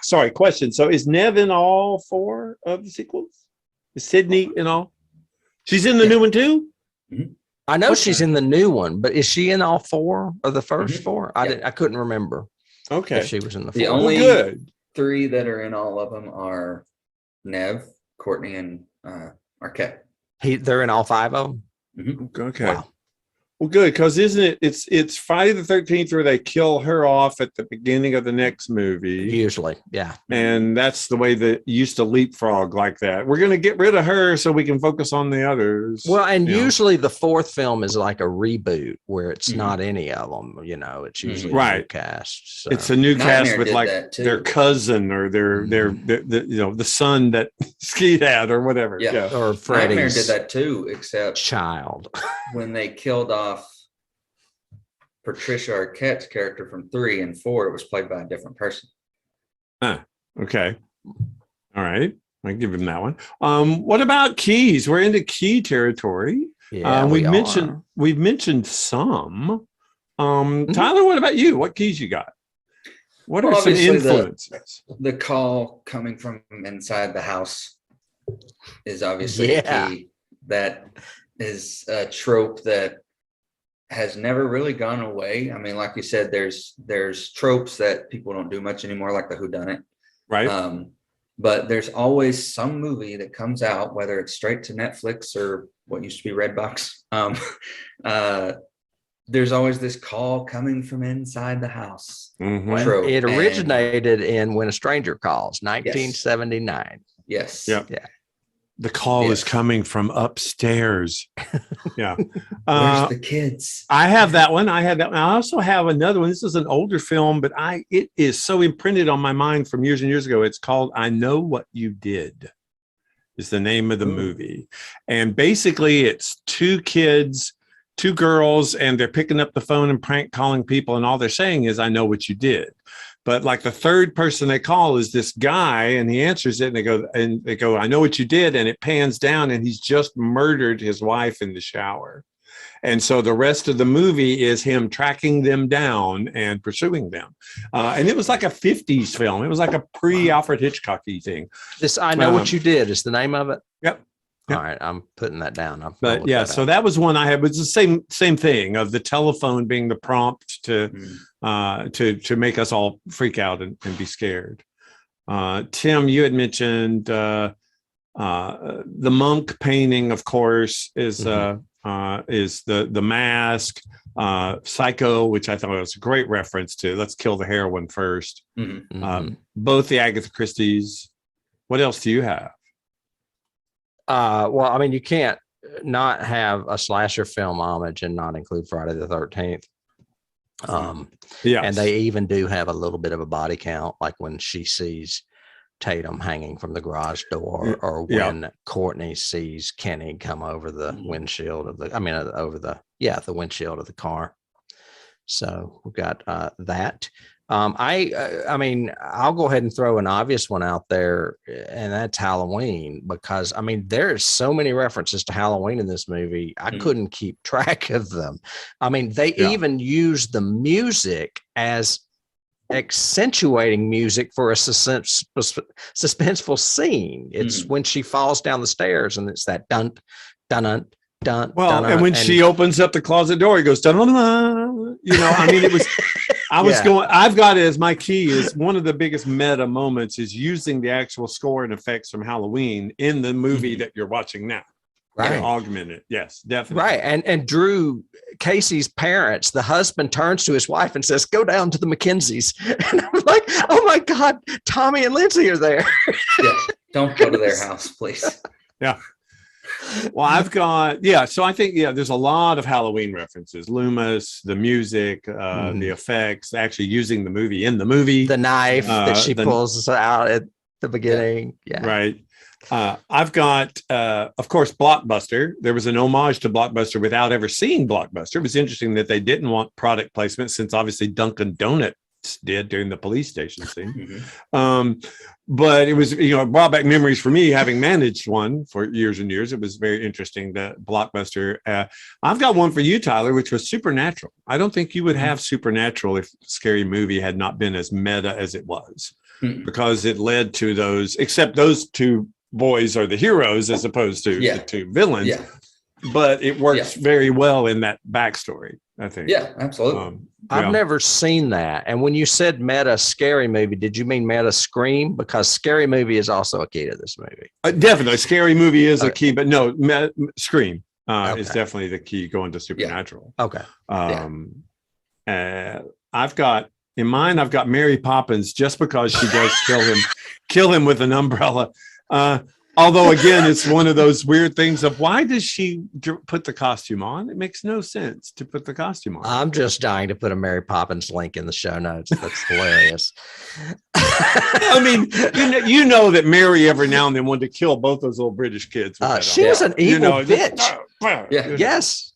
sorry, question. So is Neve in all 4 of the sequels? Is Sidney in all? She's in the new one too? I know she's in the new one, but is she in all 4 of the first 4? I couldn't remember. Okay. If she was in the 4. The only 3 that are in all of them are Neve, Courtney, and Arquette. They're in all 5 of them. Okay. Wow. Well, good, because isn't it's Friday the 13th where they kill her off at the beginning of the next movie? Usually, yeah. And that's the way that used to leapfrog like that. We're going to get rid of her so we can focus on the others. Well, and usually the 4th film is like a reboot where it's not any of them. You know, it's usually a new cast. So. It's a new Nightmare cast with like their cousin or their the son that Skeet had or whatever. Yeah. Or Freddy's Nightmare did that too, except child. When they killed off Patricia Arquette's character from 3 and 4, it was played by a different person. Okay. All right. I give him that one. What about keys? We're into key territory. Yeah, we've mentioned some. Tyler, what about you? What keys you got? What are some influences? The call coming from inside the house is obviously a key. That is a trope that has never really gone away. I mean, like you said, there's tropes that people don't do much anymore, like the whodunit. Right. But there's always some movie that comes out, whether it's straight to Netflix or what used to be Redbox. There's always this call coming from inside the house. Trope. It originated in When a Stranger Calls, 1979. Yes. Yeah. The call is coming from upstairs. Yeah. Where's the kids? I have that one. I also have another one. This is an older film, but it is so imprinted on my mind from years and years ago. It's called I Know What You Did, is the name of the movie. And basically it's two girls, and they're picking up the phone and prank calling people. And all they're saying is, I know what you did. But like the third person they call is this guy, and he answers it, and they go, I know what you did. And it pans down, and he's just murdered his wife in the shower. And so the rest of the movie is him tracking them down and pursuing them. And it was like a 50s film. It was like a pre-Alfred Hitchcock-y thing. This I Know What You Did is the name of it? Yep. All right, I'm putting that down. But yeah, so that was one I had. It was the same thing of the telephone being the prompt to make us all freak out and be scared. Tim, you had mentioned the monk painting, of course, is the Mask, Psycho, which I thought was a great reference to Let's Kill the Heroine First. Both the Agatha Christie's. What else do you have? Well, I mean, you can't not have a slasher film homage and not include Friday the 13th. And they even do have a little bit of a body count, like when she sees Tatum hanging from the garage door, or when Courtney sees Kenny come over the windshield of the windshield of the car. So we've got that. I mean, I'll go ahead and throw an obvious one out there, and that's Halloween, because I mean, there's so many references to Halloween in this movie. I couldn't keep track of them. I mean, they even use the music as accentuating music for a suspenseful scene. It's when she falls down the stairs, and it's that dun dun dun dun. Well, and when she opens up the closet door, it goes dun dun dun. You know, I mean, it was. I've got it as my key is one of the biggest meta moments is using the actual score and effects from Halloween in the movie that you're watching now. Right. Augment it. Yes, definitely. Right. And Drew Casey's parents, the husband turns to his wife and says, go down to the McKenzies. And I'm like, oh my God, Tommy and Lindsay are there. Don't go to their house, please. Yeah. Well, I've got, so I think, there's a lot of Halloween references, Loomis, the music, the effects, actually using the movie in the movie. The knife that she pulls out at the beginning. Yeah. Right. I've got, of course, Blockbuster. There was an homage to Blockbuster without ever seeing Blockbuster. It was interesting that they didn't want product placement, since obviously Dunkin' Donuts did during the police station scene. But it was, it brought back memories for me, having managed one for years and years. It was very interesting, that Blockbuster. I've got one for you, Tyler, which was Supernatural. I don't think you would have Supernatural if Scary Movie had not been as meta as it was, because it led to those, except those two boys are the heroes as opposed to the two villains. Yeah. But it works very well in that backstory, I think. Yeah, absolutely. I've never seen that. And when you said meta Scary Movie, did you mean meta Scream? Because Scary Movie is also a key to this movie. Definitely. Scary Movie is a key, but no, Scream is definitely the key going to Supernatural. Okay. I've got Mary Poppins, just because she does kill him with an umbrella. Although, again, it's one of those weird things of why does she put the costume on? It makes no sense to put the costume on. I'm just dying to put a Mary Poppins link in the show notes. That's hilarious. I mean, you know that Mary every now and then wanted to kill both those little British kids. She was an evil bitch. Yes.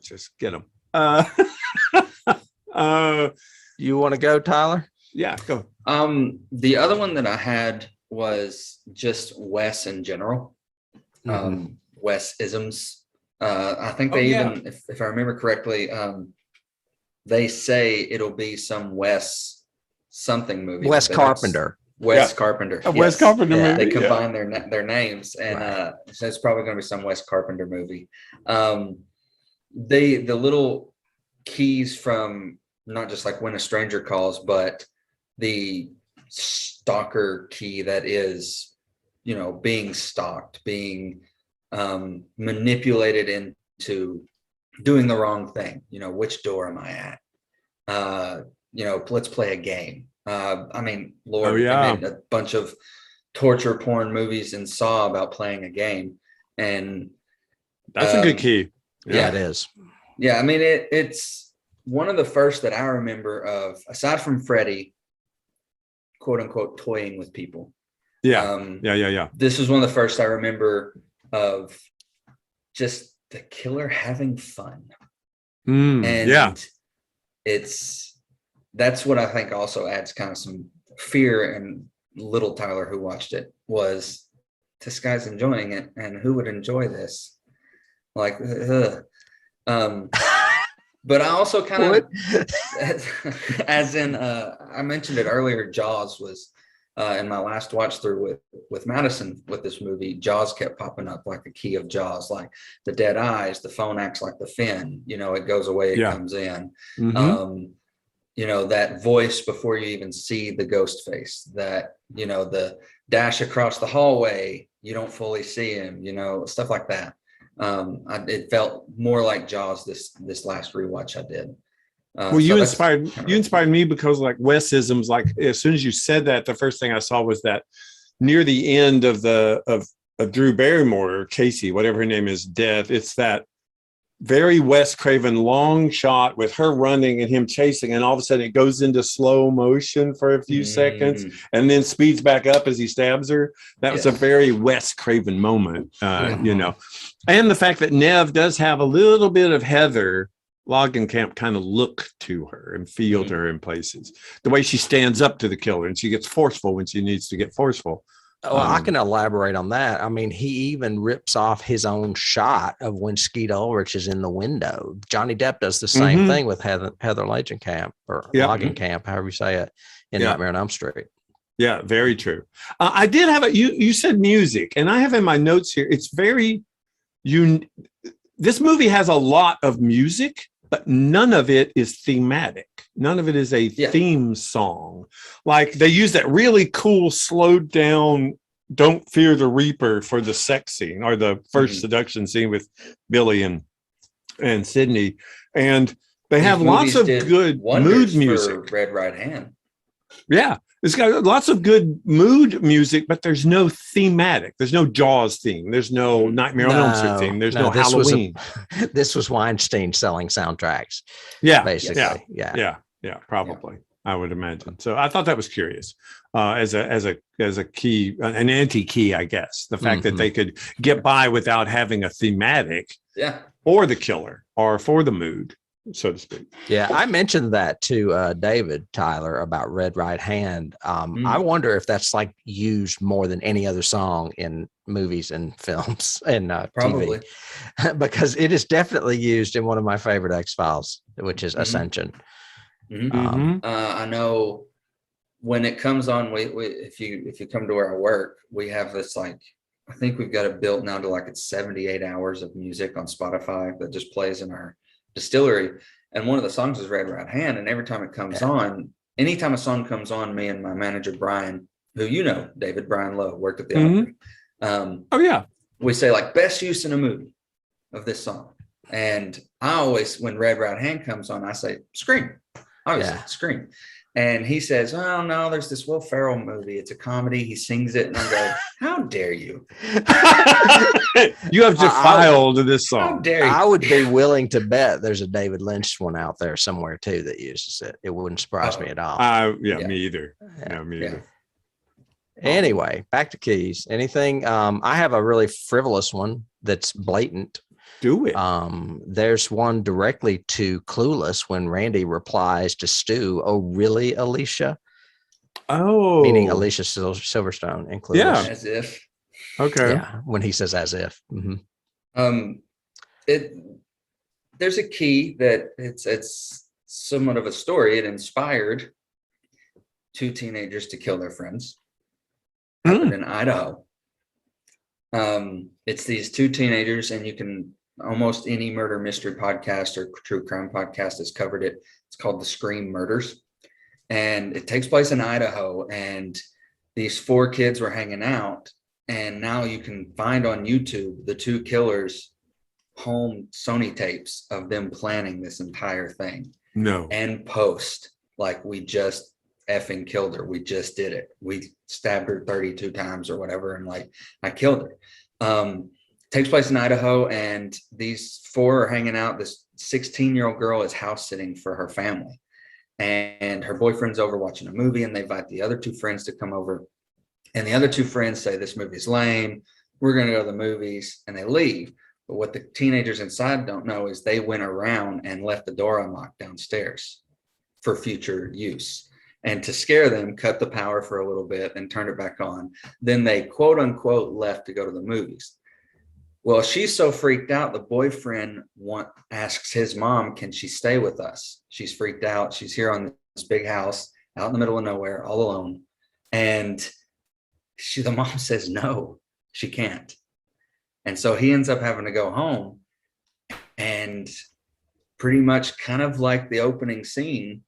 Just get them. You want to go, Tyler? Yeah, go. The other one that I had was just Wes in general. Wes isms. I think they if I remember correctly, they say it'll be some Wes something movie. Wes Carpenter. Wes Carpenter. A Wes Carpenter movie. They combine their names, and so it's probably going to be some Wes Carpenter movie. The little keys from not just like When a Stranger Calls, but the stalker key that is, being stalked, being manipulated into doing the wrong thing. Which door am I at? Let's play a game. Lord, they made a bunch of torture porn movies and Saw about playing a game, and that's a good key. Yeah, it is. Yeah, it's one of the first that I remember of, aside from Freddy, quote unquote, toying with people. Yeah. This is one of the first I remember of just the killer having fun. That's what I think also adds kind of some fear. And little Tyler, who watched it, was, this guy's enjoying it, and who would enjoy this? Like, but I also kind of, as in, I mentioned it earlier, Jaws was in my last watch through with Madison with this movie. Jaws kept popping up like a key of Jaws, like the dead eyes, the phone acts like the fin, it goes away, it comes in. That voice before you even see the ghost face, that, the dash across the hallway, you don't fully see him, stuff like that. It felt more like Jaws this last rewatch I did. Well, you inspired me, because like Wesisms, like as soon as you said that, the first thing I saw was that near the end of Drew Barrymore, or Casey, whatever her name is, death. It's that very Wes Craven long shot with her running and him chasing, and all of a sudden it goes into slow motion for a few seconds and then speeds back up as he stabs her. That was a very Wes Craven moment, and the fact that Neve does have a little bit of Heather Langenkamp kind of look to her and feel to her in places. The way she stands up to the killer, and she gets forceful when she needs to get forceful. Well, I can elaborate on that. He even rips off his own shot of when Skeet Ulrich is in the window. Johnny Depp does the same thing with Heather Langenkamp, or Langenkamp, however you say it, in Nightmare on Elm Street. Yeah, very true. I did have you said music, and I have in my notes here, it's very, this movie has a lot of music, but none of it is thematic. None of it is a theme song. Like they use that really cool slowed down Don't Fear the Reaper for the sex scene, or the first seduction scene with Billy and Sidney. And they have lots of good mood music. Red Right Hand. Yeah. It's got lots of good mood music, but there's no thematic. There's no Jaws theme. There's no Nightmare on Elm Street theme. There's no Halloween. This was Weinstein selling soundtracks. Yeah, basically. Yeah, probably. I would imagine. So I thought that was curious, as a key, an anti-key, I guess. The fact that they could get by without having a thematic, or the killer, or for the mood, so to speak. Yeah, I mentioned that to David Tyler about Red Right Hand. I wonder if that's like used more than any other song in movies and films and probably TV, because it is definitely used in one of my favorite X-Files, which is Ascension. I know when it comes on, if you come to where I work, we have this, like, I think we've got it built now to like it's 78 hours of music on Spotify that just plays in our distillery, and one of the songs is Red Right Hand. And every time it comes on, anytime a song comes on, me and my manager Brian, who David Brian Lowe, worked at the Opry. We say like best use in a movie of this song, and I always, when Red Right Hand comes on, I say Scream. I always say Scream. And he says, "Oh no, there's this Will Ferrell movie. It's a comedy." He sings it, and I go, "How dare you? You have defiled this song." How dare you? I would be willing to bet there's a David Lynch one out there somewhere too that uses it. It wouldn't surprise me at all. Me either. Me either. Anyway, back to keys. Anything? I have a really frivolous one that's blatant. Do it. There's one directly to Clueless when Randy replies to Stu, "Oh, really, Alicia?" Oh, meaning Alicia Silverstone in Clueless. Yeah, as if. Okay. Yeah, when he says "as if." There's a key that it's somewhat of a story. It inspired two teenagers to kill their friends. Happened in Idaho. It's these two teenagers, and you can almost any murder mystery podcast or true crime podcast has covered it. It's called The Scream Murders, and it takes place in Idaho. And these four kids were hanging out, and now you can find on YouTube the two killers' home Sony tapes of them planning this entire thing. No. And post, like, we just effing killed her. We just did it. We stabbed her 32 times or whatever, and like, I killed her. Takes place in Idaho, and these four are hanging out. This 16-year-old girl is house sitting for her family, and her boyfriend's over watching a movie, and they invite the other two friends to come over, and the other two friends say this movie's lame, we're going to go to the movies, and they leave. But what the teenagers inside don't know is they went around and left the door unlocked downstairs for future use. And to scare them, cut the power for a little bit and turned it back on. Then they quote unquote left to go to the movies. Well, she's so freaked out, the boyfriend asks his mom, can she stay with us? She's freaked out. She's here on this big house out in the middle of nowhere, all alone. And the mom says, no, she can't. And so he ends up having to go home, and pretty much kind of like the opening scene,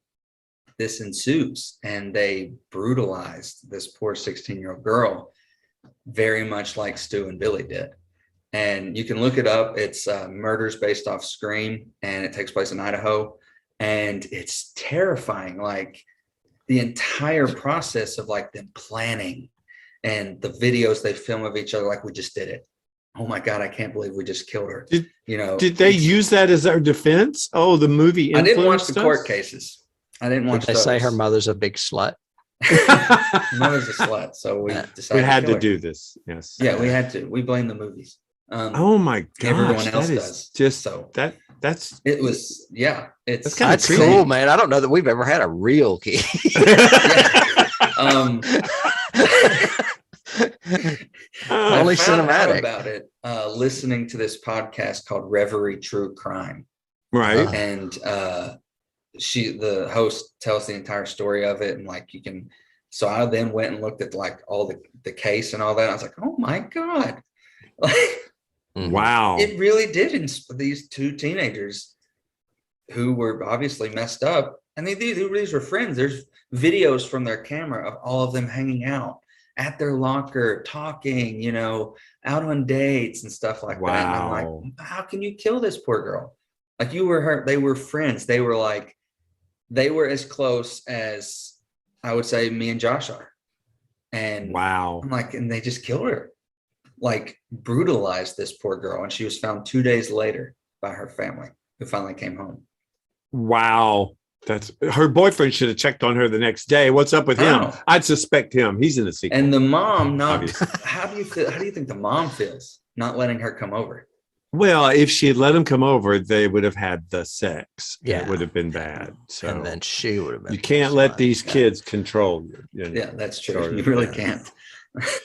this ensues, and they brutalized this poor 16-year-old girl, very much like Stu and Billy did. And you can look it up. It's Murders Based Off Scream, and it takes place in Idaho. And it's terrifying, like the entire process of like them planning and the videos they film of each other, like, we just did it. Oh my God, I can't believe we just killed her. Did they use that as their defense? Oh, the movie. I didn't watch the court cases. I didn't watch. Did they say her mother's a big slut? Mother's a slut, so we decided we had to her. do this. Yes. Yeah, we had to. We blame the movies. Oh my gosh, everyone else that does. Is just so that's it was. Yeah, it's that's cool, man. I don't know that we've ever had a real key. Only cinematic about it. Listening to this podcast called Reverie True Crime, right? And the host tells the entire story of it, and like you can. So I then went and looked at like all the case and all that. I was like, oh my God, like, wow, it really did. These two teenagers who were obviously messed up, and these were friends. There's videos from their camera of all of them hanging out at their locker, talking, out on dates and stuff like that. And I'm like, how can you kill this poor girl? Like, you were hurt. They were friends. They were as close as I would say me and Josh are. And wow, I'm like, and they just killed her, like brutalized this poor girl. And she was found 2 days later by her family, who finally came home. Wow. That's her boyfriend should have checked on her the next day. What's up with him? I'd suspect him. He's in the sequel. And the mom, how do you think the mom feels not letting her come over? Well, if she had let him come over, they would have had the sex. Yeah. It would have been bad. So, and then she would have been. You can't let these kids control you. Yeah, that's true. You really can't.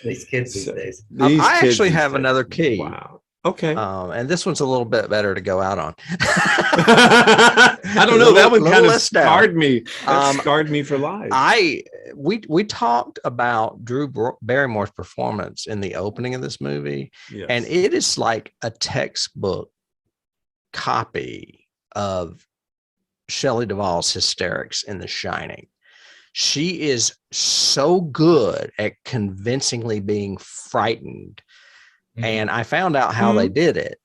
These kids these days. I actually have another key. Wow. Okay. And this one's a little bit better to go out on. I don't know. That one kind of scarred me. Scarred me for life. We talked about Drew Barrymore's performance in the opening of this movie, yes. And it is like a textbook copy of Shelley Duvall's hysterics in The Shining. She is so good at convincingly being frightened. And I found out how they did it.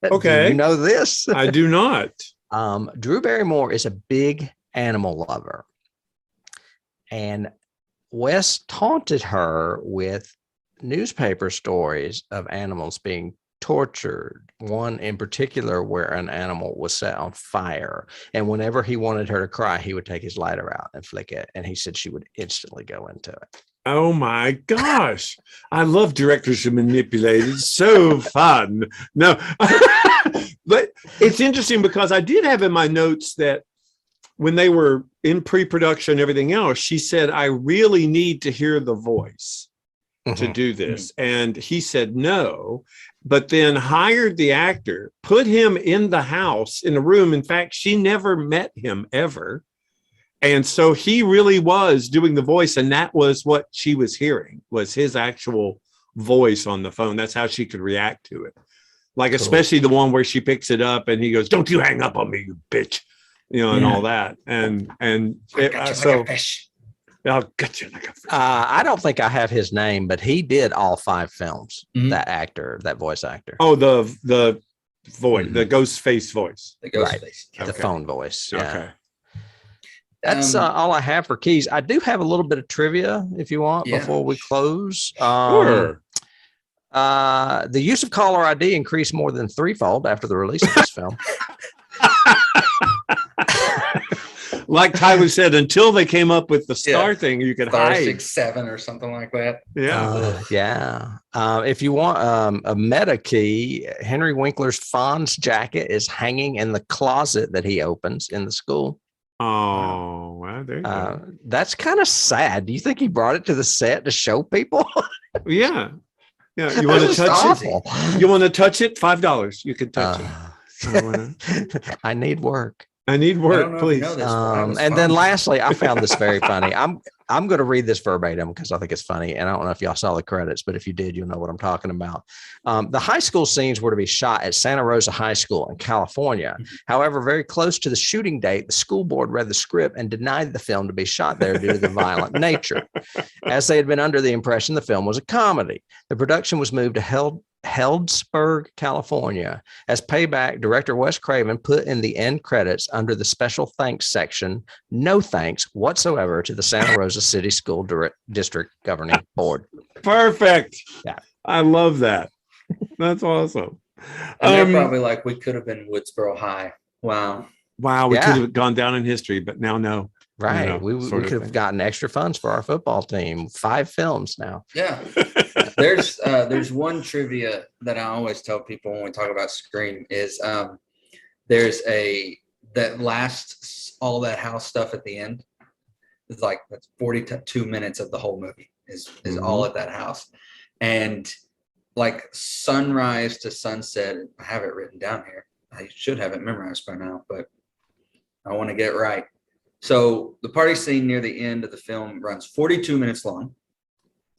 Okay. Do you know this? I do not. Drew Barrymore is a big animal lover. And Wes taunted her with newspaper stories of animals being tortured. One in particular where an animal was set on fire. And whenever he wanted her to cry, he would take his lighter out and flick it. And he said she would instantly go into it. Oh my gosh. I love directors who manipulate. It's so fun. No, but it's interesting because I did have in my notes that when they were in pre-production and everything else, she said, I really need to hear the voice to do this. And he said no, but then hired the actor, put him in the house, in the room. In fact, she never met him ever. And so he really was doing the voice, and that was what she was hearing, was his actual voice on the phone. That's how she could react to it. Like, cool. Especially the one where she picks it up and he goes, "Don't you hang up on me, you bitch," and all that. And so I'll get you like a fish. I don't think I have his name, but he did all 5 films. That actor, that voice actor. Oh, the voice, the ghost face voice. The ghost face. The phone voice. Yeah. Okay. That's all I have for keys. I do have a little bit of trivia if you want before we close. Sure. The use of caller ID increased more than threefold after the release of this film. Like Tyler said, until they came up with the star thing, you could star hide 6-7 or something like that. Yeah. If you want a meta key, Henry Winkler's Fonz jacket is hanging in the closet that he opens in the school. Oh, well, there you go. That's kind of sad. Do you think he brought it to the set to show people? Yeah. You want to touch it? You want to touch it? $5. You can touch it. I need work. I need work, please. And then lastly, I found this very funny. I'm going to read this verbatim because I think it's funny. And I don't know if y'all saw the credits, but if you did, you'll know what I'm talking about. The high school scenes were to be shot at Santa Rosa High School in California. However, very close to the shooting date, the school board read the script and denied the film to be shot there due to the violent nature, as they had been under the impression the film was a comedy. The production was moved to Healdsburg, California. As payback, director Wes Craven put in the end credits under the special thanks section, "No thanks whatsoever to the Santa Rosa City School District Governing Board." Perfect. Yeah. I love that. That's awesome. And they're probably like, we could have been Woodsboro High. Wow. We could have gone down in history, but now no. Right. We could have gotten extra funds for our football team. 5 films now. Yeah. There's one trivia that I always tell people when we talk about Scream is there's that last all that house stuff at the end. It's like that's 42 minutes of the whole movie is all at that house. And like sunrise to sunset, I have it written down here. I should have it memorized by now, but I want to get it right. So the party scene near the end of the film runs 42 minutes long.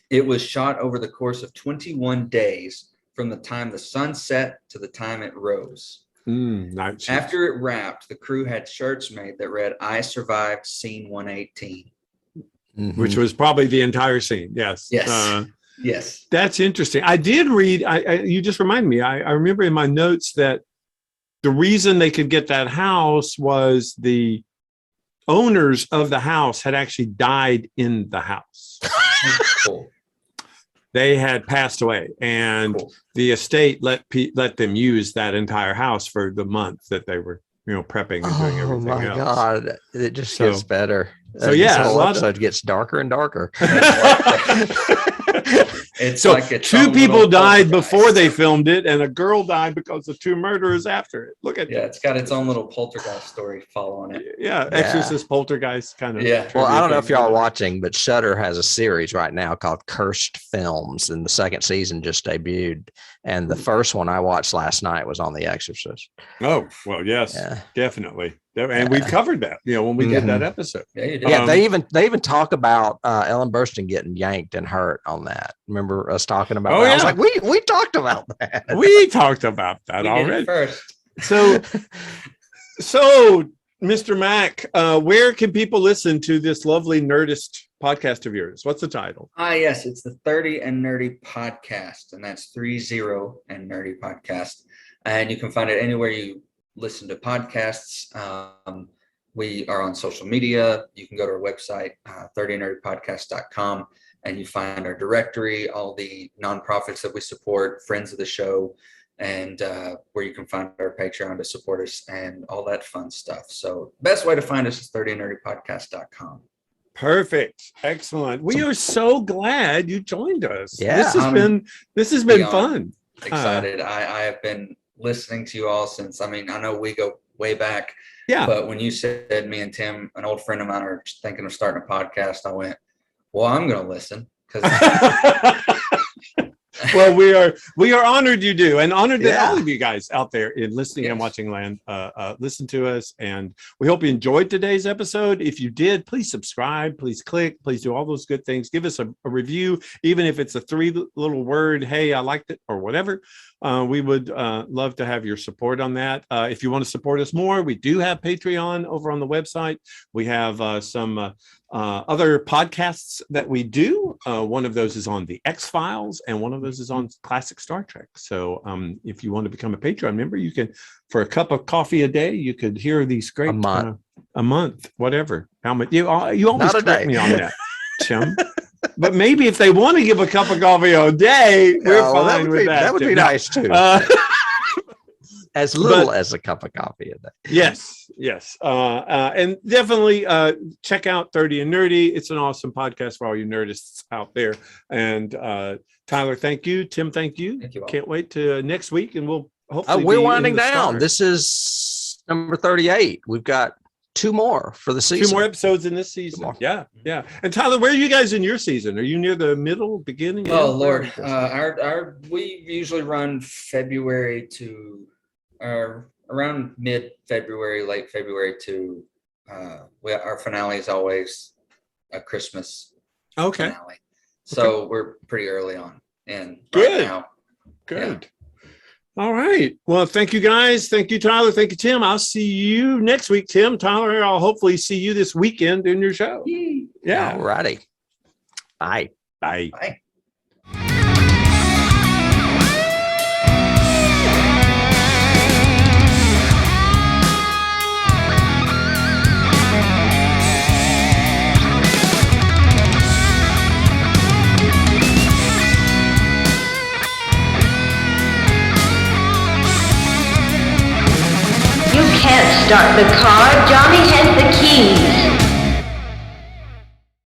It was shot over the course of 21 days from the time the sun set to the time it rose. Nice. After it wrapped, the crew had shirts made that read, "I survived scene 118. Which was probably the entire scene. Yes. Yes. Yes. That's interesting. I did read, you just reminded me, I remember in my notes that the reason they could get that house was the owners of the house had actually died in the house. Cool. They had passed away, and the estate let them use that entire house for the month that they were, prepping and doing everything else. Oh my God. It just gets better. So yeah, this whole episode gets darker and darker. It's so like two people died before they filmed it, and a girl died because of 2 murderers after it. Look at it's got its own little poltergeist story following it. Exorcist, poltergeist kind of. Yeah. Well, I don't know if y'all are watching, but Shudder has a series right now called Cursed Films, and the 2nd season just debuted. And the first one I watched last night was on The Exorcist. Oh, well, yes, definitely. And we covered that, when we did that episode. Yeah, you did. Yeah, they even talk about Ellen Burstyn getting yanked and hurt on that. Remember us talking about that? I was like, we talked about that. We talked about that already. First. So, Mr. Mack, where can people listen to this lovely Nerdist podcast of yours? What's the title? Yes, it's the 30 and Nerdy Podcast, and that's 30 and Nerdy Podcast. And you can find it anywhere you listen to podcasts. We are on social media. You can go to our website, 30nerdypodcast.com, and you find our directory, all the nonprofits that we support, friends of the show, and where you can find our Patreon to support us and all that fun stuff. So best way to find us is 30nerdypodcast.com. Perfect. Excellent. We are so glad you joined us. Yeah. This has been fun. Excited. I have been listening to you all since, I know we go way back. Yeah. But when you said me and Tim, an old friend of mine, are thinking of starting a podcast, I went, well, I'm going to listen because Well, we are honored you do, and honored that all of you guys out there in listening and watching land listen to us. And we hope you enjoyed today's episode. If you did, please subscribe, please click, please do all those good things. Give us a review, even if it's a 3 little word, hey, I liked it, or whatever. We would love to have your support on that. If you want to support us more, we do have Patreon over on the website. We have some other podcasts that we do. One of those is on the X-Files, and one of those is on classic Star Trek. So if you want to become a Patreon member, you can, for a cup of coffee a day, you could hear these great a month, whatever. How much you always correct me on that, Tim. But maybe if they want to give a cup of coffee a day, we're fine with that. That would be nice too. As little as a cup of coffee a day. Yes. And definitely check out 30 and Nerdy. It's an awesome podcast for all you nerdists out there. And Tyler, thank you. Tim, thank you. Thank you all. Can't wait to next week, and we'll hopefully we're winding down. This is number 38. We've got 2 more for the season. 2 more episodes in this season. Yeah. And Tyler, where are you guys in your season? Are you near the middle, beginning? Oh Lord, we usually run February to around mid-February, late February to our finale is always a Christmas finale. So we're pretty early on, and good. Right now, good. All right. Well, thank you guys. Thank you, Tyler. Thank you, Tim. I'll see you next week, Tim. Tyler, I'll hopefully see you this weekend in your show. Yeah. All righty. Bye. Bye. Bye. You can't start the car. Johnny has the keys.